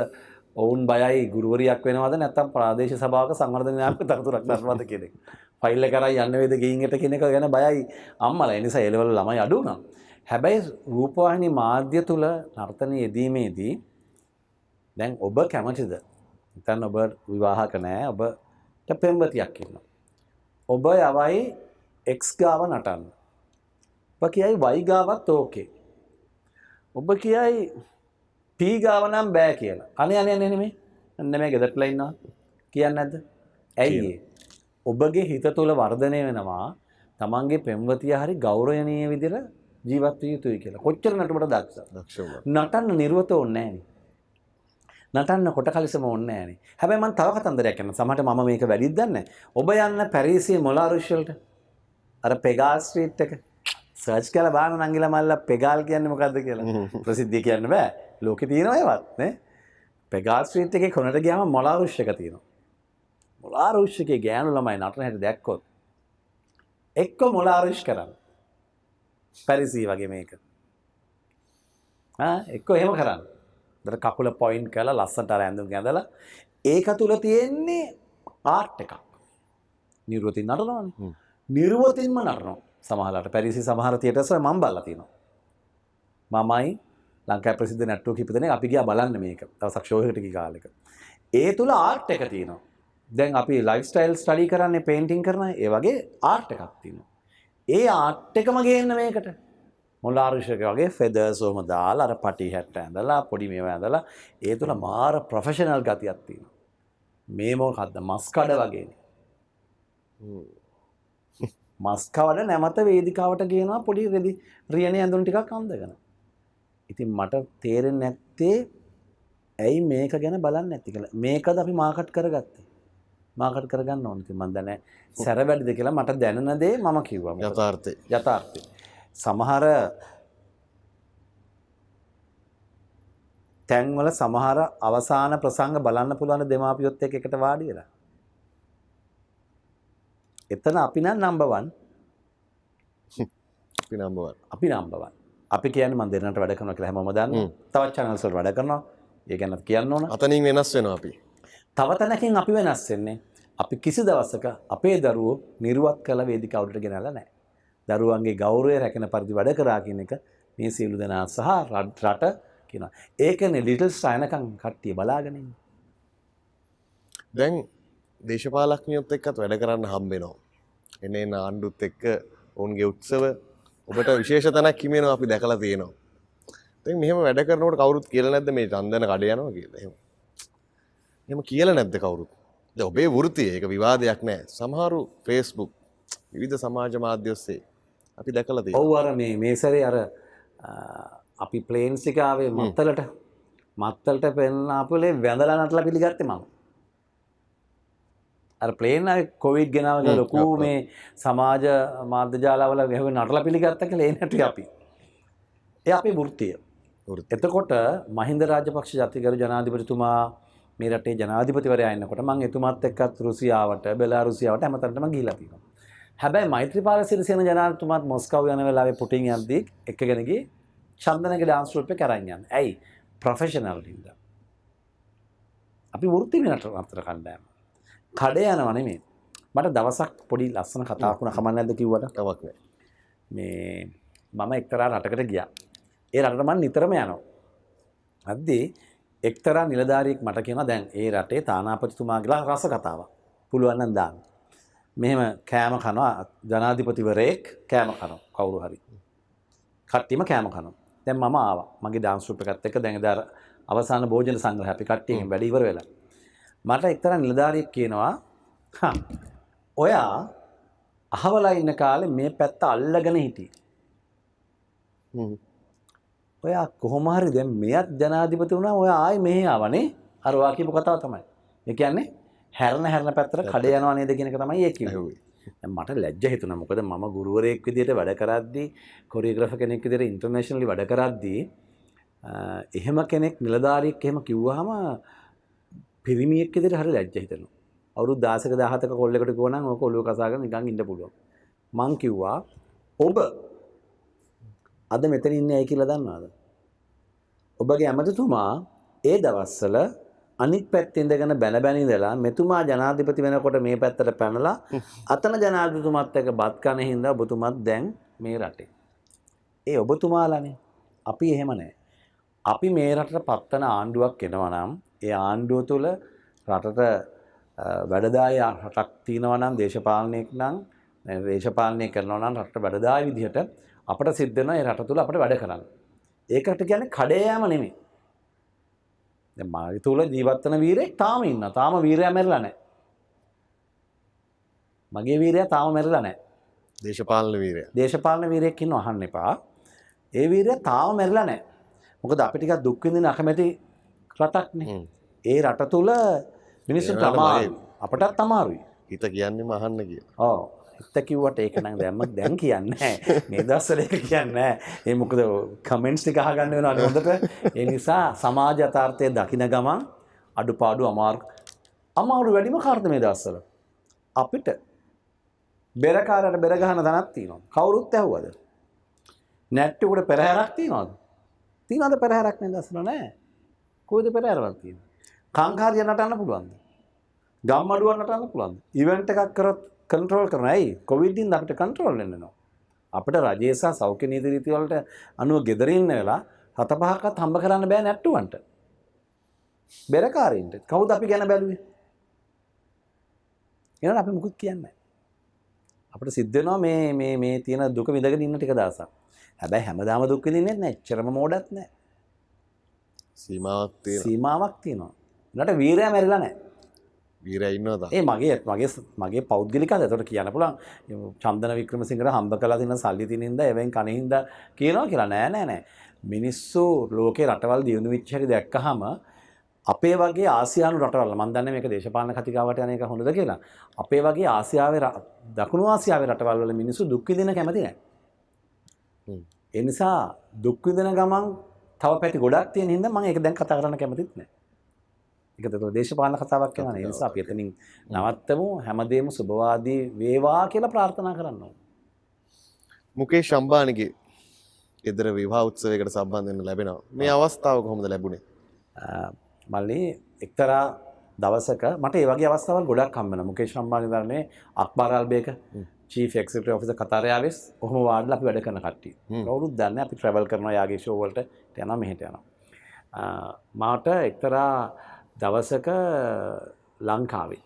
ඔවුන් බයයි ගුරුවරියක් වෙනවද නැත්නම් ප්‍රාදේශීය සභාවක සංවර්ධන නායක තනතුරක් ගන්නවද කියන එක. ෆයිල් එක කරා යන්න වේද ගෙයින් එට කියන එක ගැන බයයි අම්මලා. ඒ නිසා A level ළමයි අඩු වුණා. හැබැයි රූපවාහිනී මාධ්‍ය තුල නර්තනයේ යෙදීමේදී දැන් ඔබ කැමතිද? හිතන්න ඔබ විවාහක නැහැ. ඔබට පෙම්වතියක් ඉන්නවා. ඔබ යවයි X ගාව නටන්න. ඔබ කියයි Y ගාවත් ඕකේ. ඔබ කියයි P ගාව නම් බෑ කියලා. අනේ නෙමෙයි. නෙමෙයි ගෙදරටලා ඉන්නවා. කියන්නේ නැද්ද? ඇයි ඒ? ඔබගේ හිත තුළ වර්ධනය වෙනවා තමන්ගේ පෙම්වතිය හරි ගෞරවණීය විදිහට ජීවත් විය යුතුයි කියලා. කොච්චර නටුමට දක්ෂද? නටන්න නිර්වත ඕනේ නැහැ. නටන්න කොට කලිසම ඕනේ නැහනේ. හැබැයි මම තව කතන්දරයක් කියන්න. සමහරට මම මේක වැඩිද දන්නේ. ඔබ යන්න පැරිසියේ මොලාරුෂ් වලට අර පෙගාල් ස්ට්‍රීට් එක සර්ච් කරලා බලන්න නංගිලා මල්ලා පෙගාල් කියන්නේ මොකද්ද කියලා. ප්‍රසිද්ධිය කියන්න බෑ. ලෝකේ තියෙනවා ඒවත් නේ. පෙගාල් ස්ට්‍රීට් එකේ කොනට ගියාම මොලාරුෂ් එක තියෙනවා. මොලාරුෂ් එකේ ගෑනු ළමයි නටන හැටි දැක්කොත් එක්ක මොලාරුෂ් කරන්න. පැරිසිය වගේ මේක. එක්ක එහෙම කරන්න. දර කකුල පොයින්ට් කරලා ලස්සනට අර ඇඳුම් ඇඳලා ඒක තුල තියෙන්නේ ආර්ට් එකක්. නිර්වතින් නටනවානේ. නිර්වතින්ම නටනවා. සමහරලාට පැරිසි සමහර තියටර්ස් වල මම බලලා තියෙනවා. මමයි ලංකාවේ ප්‍රසිද්ධ නැට්ටුව කිප දෙනෙක් අපි ගියා බලන්න මේක. දවසක් ෂෝ එකකට ගිය කාලෙක. ඒ තුල ආර්ට් එක තියෙනවා. දැන් අපි ලයිෆ් ස්ටයිල් ස්ටඩි කරන්නේ පේන්ටින් කරන ඒ වගේ ආර්ට් එකක් තියෙනවා. ඒ ආර්ට් එකම ගේන්න මේකට. මොලාරුෂක වගේ ෆෙදර්ස් ඔහම දාලා අර පටි හැට්ට ඇඳලා පොඩි මේවා ඇඳලා ඒ තුල මාර ප්‍රොෆෙෂනල් ගතියක් තියෙනවා. මේ මොකක්ද මස් කඩ වගේනේ. මස් කවඩ නැමත වේදිකාවට ගේනවා පොඩි රෙදි රියනේ ඇඳුම් ටිකක් අඳගෙන. ඉතින් මට තේරෙන්නේ නැත්තේ ඇයි මේක ගැන බලන්නේ නැති කියලා. මේකද අපි මාකට් කරගත්තේ. මාකට් කරගන්න ඕනේ. ඉතින් මම දන්නේ සැර වැඩිද කියලා මට දැනෙන දේ මම කිව්වා. යථාර්ථය. සමහර තැන්වල සමහර අවසාන ප්‍රසංග බලන්න පුළුවන් දෙමාපියොත් එකට වාඩි වෙලා. එතන අපි නම් නම්බර් 1. අපි නම්බර් 1. අපි කියන්නේ මම දෙන්නට වැඩ කරනවා කියලා හැමෝම දන්නවා. තවත් channels වල වැඩ කරනවා. ඒ ගැනත් කියන්න ඕන. අතනින් වෙනස් වෙනවා අපි. තව තැනකින් අපි වෙනස් වෙන්නේ. අපි කිසි දවසක අපේ දරුවෝ නිර්වත් කළ වේදිකාවට ගෙනල්ලා නැහැ. දරුවන්ගේ ගෞරවය රැකෙන පරිදි වැඩ කරා කියන එක මේ සියලු දෙනා සහ රට කියනවා. ඒකනේ ලිටල් ස්ටයිනකම් කට්ටිය බලාගෙන ඉන්නේ. දැන් දේශපාලඥයොත් එක්කත් වැඩ කරන්න හම්බ වෙනවා. එනේ ආණ්ඩුත් එක්ක ඔවුන්ගේ උත්සව ඔබට විශේෂ තැනක් හිමිනවා අපි දැකලා තියෙනවා. දැන් මෙහෙම වැඩ කරනකොට කවුරුත් කියලා නැද්ද මේ චන්දන කඩ යනවා කියලා? එහෙම කියලා නැද්ද කවුරුත්? දැන් ඔබේ වෘත්තිය ඒක විවාදයක් නෑ. සමහරු Facebook විවිධ සමාජ මාධ්‍ය ඔස්සේ අපි දැකලා තියෙනවා. ඔව් අර මේ සැරේ අර අපි ප්ලේන්ස් එක ආවේ මත්තලට පෙන්න අපලේ වැඳලා නටලා පිළිගත්තේ මම. අර ප්ලේන් ආවේ කොවිඩ් ගෙනාවගේ ලොකු මේ සමාජ මාධ්‍ය ජාලවල ගැහුවේ නටලා පිළිගත්තා කියලා ඒ නැටුවේ අපි. ඒ අපේ වෘත්තිය. එතකොට මහින්ද රාජපක්ෂ ජාතිගරු ජනාධිපතිතුමා මේ රටේ ජනාධිපතිවරයා ඉන්නකොට මම එතුමාත් එක්කත් රුසියාවට බෙලාරුසියාවට හැමතැනටම ගිහිලා තියෙනවා. හැබැයි මෛත්‍රීපාල සිරිසේන ජනාධිපතිතුමාත් මොස්කව් යන වෙලාවේ පුටින් යද්දී එක්කගෙන ගියේ චන්දනගේ ඩාන්ස් ගෲප් එක කරන් යන්නේ. ඇයි? ප්‍රොෆෙෂනල් හින්ද. අපි වෘත්ති වෙනට අතර කණ්ඩායම. කඩේ යනවා නෙමෙයි. මට දවසක් පොඩි ලස්සන කතාවක් වුණා කමක් නැද්ද කිව්වට? කමක් නැහැ. මේ මම එක්තරා රටකට ගියා. ඒ රටට මම නිතරම යනවා. අද්දී එක්තරා නිලධාරියෙක් මට කියනවා දැන් ඒ රටේ තානාපතිතුමාගේලා රස කතාවක්. පුළුවන් නම් දාන්න. මෙහෙම කෑම කනවා ජනාධිපතිවරයෙක් කෑම කනවා කවුරු හරි. කට්ටියම කෑම කනවා. දැන් මම ආවා. මගේ ඩාන්ස් ගෲප් එකත් එක්ක දැන් එදා අවසාන භෝජන සංග්‍රහය අපි කට්ටියකින් වැඩ ඉවර වෙලා. මට එක්තරා නිලධාරියෙක් කියනවා ඔයා අහවලා ඉන්න කාලේ මේ පැත්ත අල්ලගෙන හිටියේ. ඔයා කොහොම හරි දැන් මෙයත් ජනාධිපති වුණා ඔයා ආයි මෙහෙ ආවනේ. අර වා කියපු කතාව තමයි. ඒ කියන්නේ හැරෙන පැත්තට කඩ යනවා නේද කියන එක තමයි ඒ කිව්වේ. දැන් මට ලැජ්ජ හිතුණා. මොකද මම ගුරුවරයෙක් විදියට වැඩ කරද්දී කොරියෝග්‍රාෆර් කෙනෙක් විදියට ඉන්ටර්නැෂනලි වැඩ කරද්දී එහෙම කෙනෙක් නිලධාරියෙක් එහෙම කිව්වහම පිරිමියෙක් විදියට හරි ලැජ්ජ හිතෙනවා. අවුරුදු 16ක 17ක කොල්ලෙකුට කිව්වනම් ඔක ඔළුව කසාගෙන නිකන් ඉන්න පුළුවන්. මං කිව්වා ඔබ අද මෙතන ඉන්නේ ඇයි කියලා දන්නවද? ඔබගේ ඇමතිතුමා ඒ දවස්වල අනිත් පැත්තේ ඉඳගෙන බැන ඉඳලා මෙතුමා ජනාධිපති වෙනකොට මේ පැත්තට පැනලා අතන ජනාධිපතිතුමාත් එක්ක බත් කන හින්දා ඔබතුමාත් දැන් මේ රටේ. ඒ ඔබතුමාලානේ. අපි එහෙම නැහැ. අපි මේ රටට පත්තන ආණ්ඩුවක් එනවා නම් ඒ ආණ්ඩුව තුළ රටට වැඩදායි රටක් තියෙනවා නම් දේශපාලනයක් නම් දේශපාලනය කරනවා නම් රටට වැඩදායි විදිහට අපට සිද්ධ වෙනවා ඒ රට තුළ අපිට වැඩ කරන්න. ඒකට කියන්නේ කඩේ යෑම නෙමෙයි. දැන් මාගේ තුල ජීවත් වෙන වීරයෙක් තාම ඉන්නවා. තාම වීරයා මැරිලා නැහැ. මගේ වීරයා තාම මැරිලා නැහැ. දේශපාලන වීරයෙක් ඉන්නව අහන්න එපා. ඒ වීරයා තාම මැරිලා නැහැ. මොකද අපි ටිකක් දුක් විඳින අකමැති රටක්නේ. ඒ රට තුල මිනිස්සුන්ට අමාරුයි. අපටත් අමාරුයි. හිත කියන්නේම අහන්න කියලා. ඔව්. හිත කිව්වට ඒක නම් දැන් කියන්නේ නැහැ. මේ දවස්වල ඒක කියන්නේ නැහැ. ඒ මොකද කමෙන්ට්ස් ටික අහගන්න වෙනවනේ හොඳට. ඒ නිසා සමාජ යථාර්ථයේ දකින්න ගමන් අඩුපාඩු අමාරු වැඩිම කාර්ද මේ දවස්වල. අපිට බෙරකාරට බෙර ගහන දණක් තියෙනවා. කවුරුත් ඇහුවද? නැට්ටුවකට පෙරහැරක් තියෙනවද? තියෙනවද පෙරහැරක් මේ දවස්වල නැහැ. කොයිද පෙරහැරක් තියෙන්නේ? කංකාරිය නටන්න පුළුවන්ද? ගම්මඩුවක් නටන්න පුළුවන්ද? ඉවෙන්ට් එකක් කරොත් කන්ට්‍රෝල් කරනවා. ඇයි? කොවිඩ් ඉඳන් අපිට කන්ට්‍රෝල් වෙන්න වෙනවා. අපිට රජයේ සහ සෞඛ්‍ය නීති රීති වලට අනුව ගෙදර ඉන්න වෙලා 7-5ක්වත් හම්බ කරන්න බෑ නැට්ටුවන්ට. බෙරකාරින්ට. කවුද අපි ගැන බැලුවේ? එහෙනම් අපි මුකුත් කියන්නේ නැහැ. අපිට සිද්ධ වෙනවා මේ තියෙන දුක විඳගෙන ඉන්න ටික දවසක්. හැබැයි හැමදාම දුක් විඳින්නෙත් නැහැ. එච්චරම මෝඩත් නැහැ. සීමාවක් තියෙනවා. සීමාවක් තියෙනවා. ඊළඟට වීරයා මැරිලා නැහැ. වීරයා ඉන්නවද? ඒ මගේ පෞද්ගලිකද එතකොට කියන්න පුළුවන් චන්දන වික්‍රමසිංහට හම්බ කළා තියෙන සල්ලි තිනින්ද එවෙන් කනින්ද කියනවා කියලා නෑ මිනිස්සු ලෝකේ රටවල් දියුණු වෙච්ච හැටි දැක්කහම අපේ වගේ ආසියානු රටවල් මම දන්නේ මේක දේශපාලන කතිකාවට යන එක හොඳද කියලා අපේ වගේ ආසියාවේ දකුණු ආසියාවේ රටවල් වල මිනිස්සු දුක් විඳින කැමති නෑ ඒ නිසා දුක් විඳින ගමන් තව පැති ගොඩක් තියෙන හින්දා මම ඒක දැන් කතා කරන්න කැමතිත් නෑ ඒක તો දේශපාලන කතාවක් කරනවා ඒ නිසා අපි එතනින් නවත්තමු හැමදේම සුබවාදී වේවා කියලා ප්‍රාර්ථනා කරන්න ඕනේ මුකේෂ් අම්බානිගේ ගෙදර විවාහ උත්සවයකට සම්බන්ධ වෙන්න ලැබෙනවා මේ අවස්ථාව කොහොමද ලැබුණේ මල්ලි එක්තරා දවසක මට ඒ වගේ අවස්ථාවල් ගොඩක් හම්බ වෙනවා Mukesh අම්බානි දරනේ Akbar අල්බේක chief executive officer කතාර එයාර්වේස් ඔහොම වාඩිලා අපි වැඩ කරන කට්ටිය කවුරුත් දන්නේ අපි ට්‍රැවල් කරනවා යාගේ ෂෝ වලට යනවා මෙහෙට යනවා මාට එක්තරා දවසක ලංකාවේ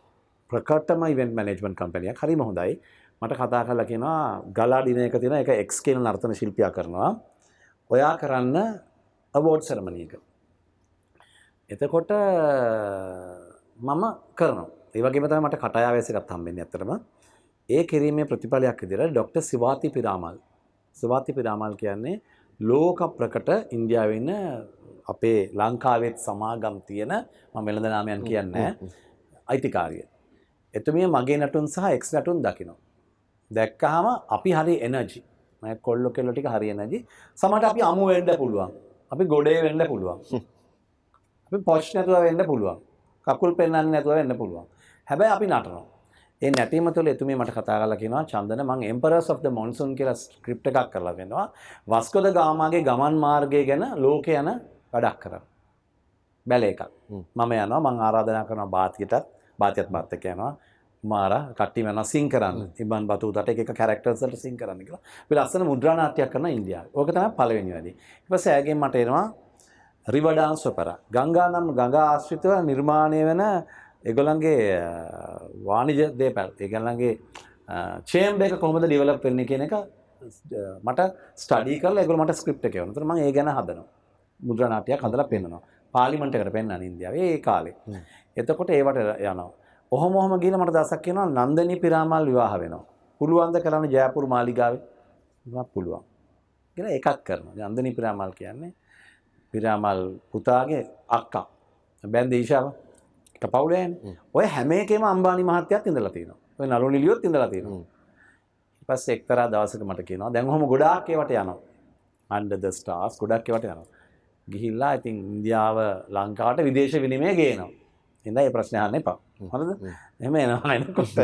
ප්‍රකටම ඉවෙන්ට් මැනේජ්මන්ට් කම්පැනියක් හරිම හොඳයි මට කතා කරලා කියනවා ගලා ඩිනර් එක තියෙන එක එක්ස් කියන නර්තන ශිල්පියා කරනවා ඔයා කරන්න අවෝඩ් සෙරමනි එක එතකොට මම කරනවා ඒ වගේම තමයි මට කටායාවැස් එකක් හම්බෙන්නේ ඇත්තටම ඒ කිරීමේ ප්‍රතිඵලයක් විදිහට ඩොක්ටර් සිවාති පිරාමල් කියන්නේ ලෝක ප්‍රකට ඉන්දියාවේ ඉන්න අපේ ලංකාවෙත් සමාගම් තියෙන මම වෙළඳ නාමයන් කියන්නේ අයිතිකාරිය. එතුමිය මගේ නටුන් සහ එක්ස් නටුන් දකිනවා. දැක්කහම අපි හරි එනර්ජි. මම කොල්ලෝ කෙල්ලෝ ටික හරි එනර්ජි. සමහරට අපි අමු වෙන්න පුළුවන්. අපි ගොඩේ වෙන්න පුළුවන්. අපි පොෂ් නැතුව වෙන්න පුළුවන්. කකුල් පෙන්නන්නේ නැතුව වෙන්න පුළුවන්. හැබැයි අපි නටනවා. ඒ නැටීම තුළ එතුමිය මට කතා කරලා කියනවා චන්දන මම එම්පරර්ස් ඔෆ් ද මොන්සූන් කියලා ස්ක්‍රිප්ට් එකක් කරලා දෙනවා. වස්කෝ ද ගාමාගේ ගමන් මාර්ගය ගැන ලෝකේ යන වැඩක් කරා. බැලේ එකක්. මම යනවා මම ආරාධනා කරනවා බාතියටත් මාත් එක්ක යනවා. මාරා කට්ටිය වෙනවා සිං කරන්න. ඉබන් බතුතට එක කැරක්ටර්ස් වලට සිං කරන්න කියලා. අපි ලස්සන මුද්‍රා නාට්‍යයක් කරනවා ඉන්දියාවේ. ඕක තමයි පළවෙනි වැඩේ. ඊට පස්සේ ඇගෙන් මට එනවා රිවර් ඩාන්ස් ඔපෙරා. ගංගා ආශ්‍රිතව නිර්මාණය වෙන ඒගොල්ලන්ගේ වාණිජ දේපැල්. ඒගොල්ලන්ගේ චේම්බර් එක කොහොමද ඩෙවලොප් වෙන්නේ කියන එක මට ස්ටඩි කරලා ඒගොල්ලෝ මට ස්ක්‍රිප්ට් එක එවනවා. ඒතර මම ඒ ගැන හදනවා. මුද්‍රා නාට්‍යයක් හදලා පෙන්නනවා. පාර්ලිමේන්තු එකට පෙන්නන ඉන්දියාවේ ඒ කාලේ. එතකොට ඒවට යනවා. ඔහොම ගිහලා මට දවසක් කියනවා නන්දනී පිරාමල් විවාහ වෙනවා. පුළුවන් ද කරන්න ජයපුර මාලිගාවේ? මම පුළුවන්. කියලා එකක් කරනවා. නන්දනී පිරාමල් කියන්නේ පිරාමල් පුතාගේ අක්කා. බැන්ද ඊෂාව. එක පවුලේනේ. ඔය හැම එකේම අම්බානි මහත්තයාත් ඉඳලා තියෙනවා. ඔය නළු නිලියොත් ඉඳලා තියෙනවා. ඊට පස්සේ එක්තරා දවසක මට කියනවා දැන් ඔහොම ගොඩාක් ඒවට යනවා. under the stars ගොඩක් ඒවට යනවා. ගිහිල්ලා ඉතින් ඉන්දියාව ලංකාවට විදේශ විනිමය ගේනවා. එහෙනම් ඒ ප්‍රශ්නේ අහන්න එපා. හරිද? එහෙම එනවා එනකොට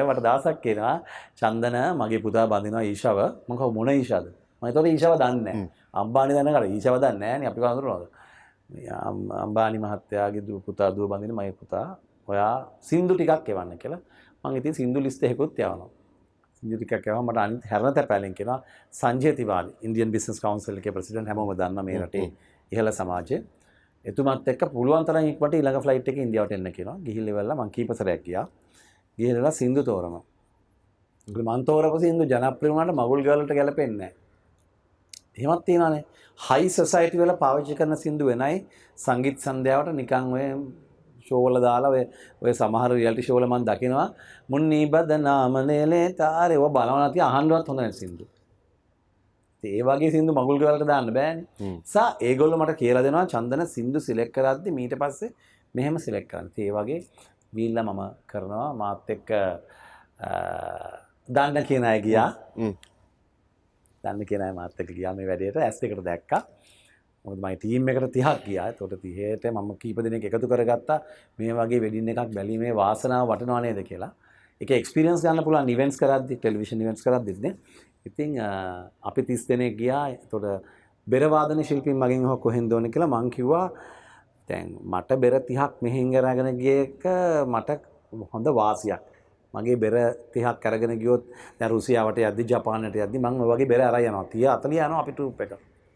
මට දවසක් කියනවා චන්දන මගේ පුතා බඳිනවා ඊෂාව. මම කව මොන ඊෂාද? මම ඒතකොට ඊෂාව දන්නේ නැහැ. අම්බානි දන්න කර ඊෂාව දන්නේ නැහැ නේ අපි වඳුරනවද? අම්බානි මහත්තයාගේ දුව බඳින මගේ පුතා ඔයා සින්දු ටිකක් එවන්න කියලා. මම ඉතින් සින්දු ලිස්ට් එකකුත් යවනවා. සින්දු ටිකක් යවම මට අනිත් හැරණ තැපැලෙන් කියනවා සංජය තිවාරි ඉන්දියන් බිස්නස් කවුන්සිල් එකේ ප්‍රෙසිඩන්ට් හැමෝම දන්නා මේ රටේ ඉහළ සමාජයේ. එතුමත් එක්ක පුළුවන් තරම් ඉක්මනට ඊළඟ ෆ්ලයිට් එකේ ඉන්දියාවට එන්න කියනවා. ගිහිල්ලා ඉවරලා මං කීප සැරයක් ගියා. ගිහිල්ලා සින්දු තෝරනවා. මං තෝරපු සින්දු ජනප්‍රිය වුණාට මගුල් ගාලට ගැලපෙන්නේ නැහැ. එහෙමත් තියෙනවානේ. හයි සොසයිටි වල පාවිච්චි කරන සින්දු වෙනයි සංගීත සන්ධ්‍යාවට නිකන් ඔය ෂෝ වල දාලා ඔය සමහර රියැලිටි ෂෝ වල මම දකිනවා මුන්නි බදනාම නෙලේ තාරේ ඔය බලනවා නැති අහන්නවත් හොඳ නැහැ සින්දු. ඒ වගේ සින්දු මගුල් ගාලට දාන්න බෑනේ. සා ඒගොල්ලෝ මට කියලා දෙනවා චන්දන සින්දු සිලෙක්ට් කරද්දි ඊට පස්සේ මෙහෙම සිලෙක්ට් කරන්න. ඒ වගේ වීල්ලා මම කරනවා මාත් එක්ක දන්න කියන අය ගියා. දන්න කියන අය මාත් එක්ක ගියා මේ වැඩේට ඇස් දෙකට දැක්කා. මොකද මගේ ටීම් එකට 30ක් ගියා. ඒතකොට 30ට මම කීප දෙනෙක් එකතු කරගත්තා මේ වගේ වෙඩින් එකක් බැලීමේ වාසනාව වටිනවා නේද කියලා. ඒක එක්ස්පීරියන්ස් ගන්න පුළුවන් ඉවෙන්ට්ස් කරද්දි ටෙලිවිෂන් ඉවෙන්ට්ස් කරද්දිත් නේ. ඉතින් අපි 30 දෙනෙක් ගියා. ඒතකොට බෙර වාදන ශිල්පීන් මගෙන් කොහෙන්ද ඕනේ කියලා මං කිව්වා දැන් මට බෙර 30ක් මෙහෙන් අරගෙන ගිය එක මට හොඳ වාසියක්. මගේ බෙර 30ක් අරගෙන ගියොත් දැන් රුසියාවට යද්දි ජපානයට යද්දි මම ඔය වගේ බෙර අරන් යනවා 30 40 යනවා අපි ට්‍රූප් එක.